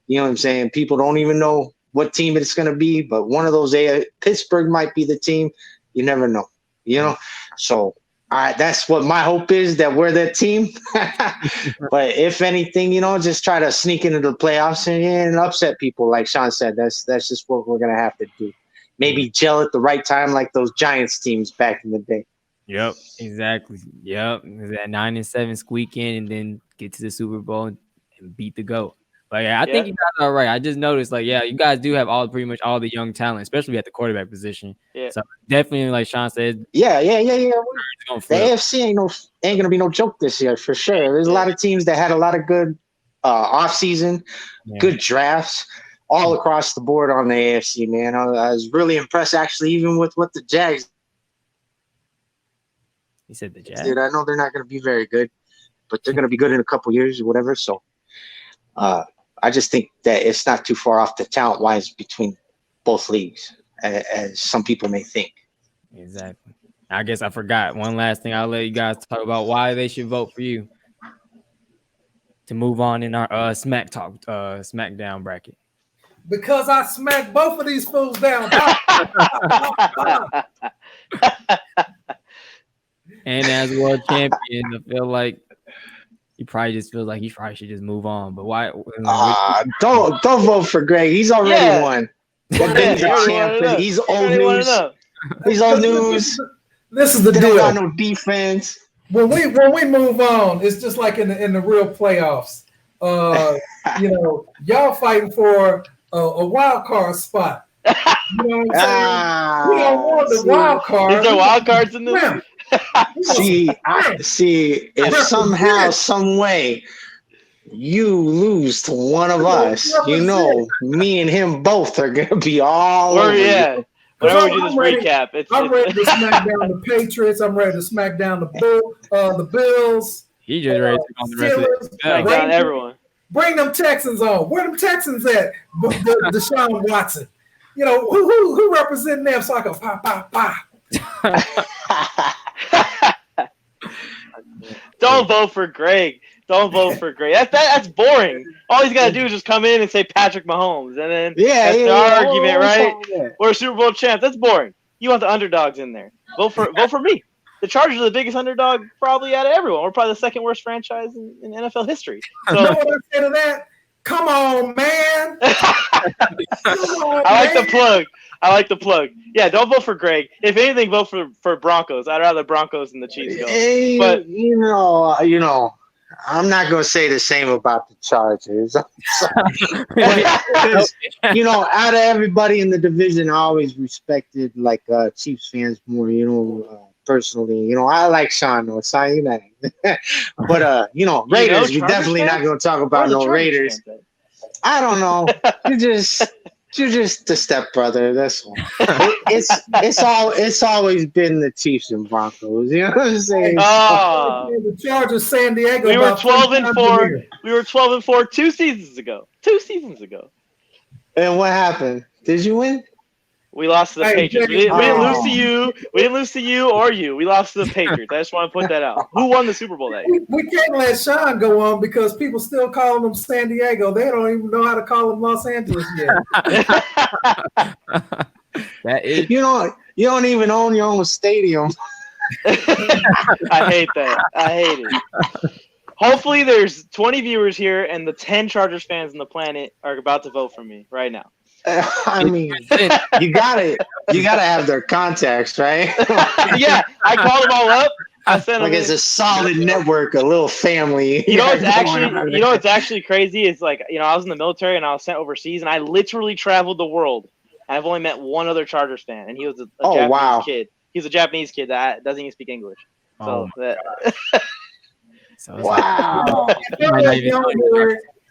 You know what I'm saying? People don't even know what team it's going to be, but one of those, Pittsburgh might be the team. You never know, you know? So that's what my hope is, that we're that team. But if anything, you know, just try to sneak into the playoffs and upset people. Like Sean said, that's just what we're going to have to do. Maybe gel at the right time, like those Giants teams back in the day. Yep, exactly. Yep, that 9-7 squeak in and then get to the Super Bowl and beat the GOAT. But yeah, I think you guys are right. I just noticed, like, you guys do have pretty much all the young talent, especially at the quarterback position. Yeah. So definitely, like Sean said, The AFC ain't gonna be no joke this year for sure. There's a lot of teams that had a lot of good offseason, good drafts, all across the board on the AFC. Man, I was really impressed, actually, even with what the Jags. He said the Jags. Dude, I know they're not going to be very good, but they're going to be good in a couple years or whatever. So I just think that it's not too far off the talent-wise between both leagues, as some people may think. Exactly. I guess I forgot. One last thing. I'll let you guys talk about why they should vote for you to move on in our Smackdown bracket. Because I smacked both of these fools down. And as world champion, I feel like he probably just feels like he probably should just move on. But why? Don't vote for Greg. He's already won. He's old news. He's old news. This is the deal. Don't got no defense. When we move on, it's just like in the real playoffs. You know, y'all fighting for a wild card spot. You know what I'm saying? We don't want the wild card. Is there wild cards in this? Yeah. See, if somehow, some way, you lose to one of us, you know, me and him both are gonna be all over. Yeah. Whenever we do this recap, I'm ready to smack down the Patriots. I'm ready to smack down the Bills. He just ready to on the rest of it. Smack down everyone. Bring them Texans on. Where them Texans at? Deshaun Watson. You know, who representing them so I can pop. Don't vote for Greg. Don't vote for Greg. That's boring. All he's got to do is just come in and say Patrick Mahomes, and then that's the argument, right? We're Super Bowl champs. That's boring. You want the underdogs in there. Vote for me. The Chargers are the biggest underdog probably out of everyone. We're probably the second worst franchise in NFL history. So, you know what I say to that? Come on, man. I like the plug. Yeah, don't vote for Greg. If anything, vote for Broncos. I'd rather Broncos than the Chiefs go. Hey, but you know, I'm not gonna say the same about the Chargers. You know, out of everybody in the division, I always respected like Chiefs fans more. You know, personally, you know, I like Sean though. Sean, you know, but you know, Raiders. We're definitely not gonna talk about no Raiders. I don't know. You're just the stepbrother. That's all. It's always been the Chiefs and Broncos. You know what I'm saying? Oh, the Chargers, San Diego. We were 12-4. We were 12-4 2 seasons ago. 2 seasons ago. And what happened? Did you win? We lost to the Patriots. We didn't lose to you. We didn't lose to you or you. We lost to the Patriots. I just want to put that out. Who won the Super Bowl that year? We can't let Sean go on because people still calling them San Diego. They don't even know how to call them Los Angeles yet. You don't even own your own stadium. I hate that. I hate it. Hopefully there's 20 viewers here and the 10 Chargers fans on the planet are about to vote for me right now. I mean, you gotta have their contacts, right? Yeah, I called them all up. I sent them. Like it's a solid network, a little family. You know what's actually crazy is like, you know, I was in the military and I was sent overseas and I literally traveled the world. And I've only met one other Chargers fan, and he was a Japanese kid. He's a Japanese kid that doesn't even speak English. So wow.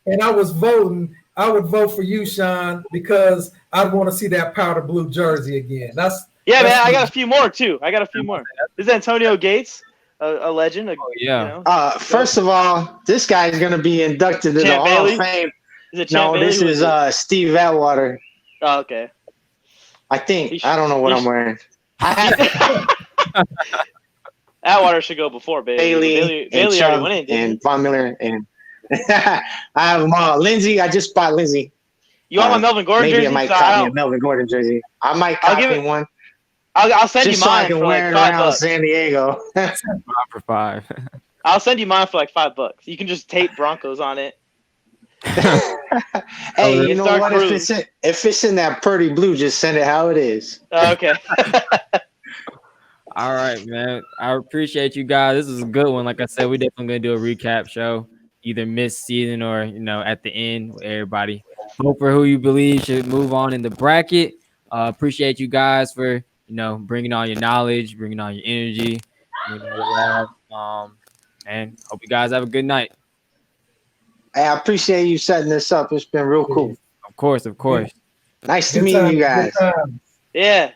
And I was voting. I would vote for you, Sean, because I'd want to see that powder blue jersey again. Man. I got a few more too. This is Antonio Gates, a legend. Yeah. You know, first of all, this guy is going to be inducted into the Hall of Fame. This is Steve Atwater. Oh, okay. I think. I don't know what I'm wearing. Atwater should go before Bailey. Bailey already went in. And Von Miller and I have Lindsay. I just bought Lindsay. You want my Melvin Gordon jersey? Maybe I might copy a Melvin Gordon jersey. I might copy one. I'll send you mine so I can wear it around San Diego. 5 for 5. I'll send you mine for like $5. You can just tape Broncos on it. Hey, you know what? If it's in that Purdy blue, just send it how it is. Okay. All right, man. I appreciate you guys. This is a good one. Like I said, we're definitely gonna do a recap show, either mid-season or at the end with everybody. Vote for who you believe should move on in the bracket. Appreciate you guys for bringing all your knowledge, bringing all your energy, and hope you guys have a good night. Hey, I appreciate you setting this up. It's been real cool. Of course. Nice to meet you guys. Yeah.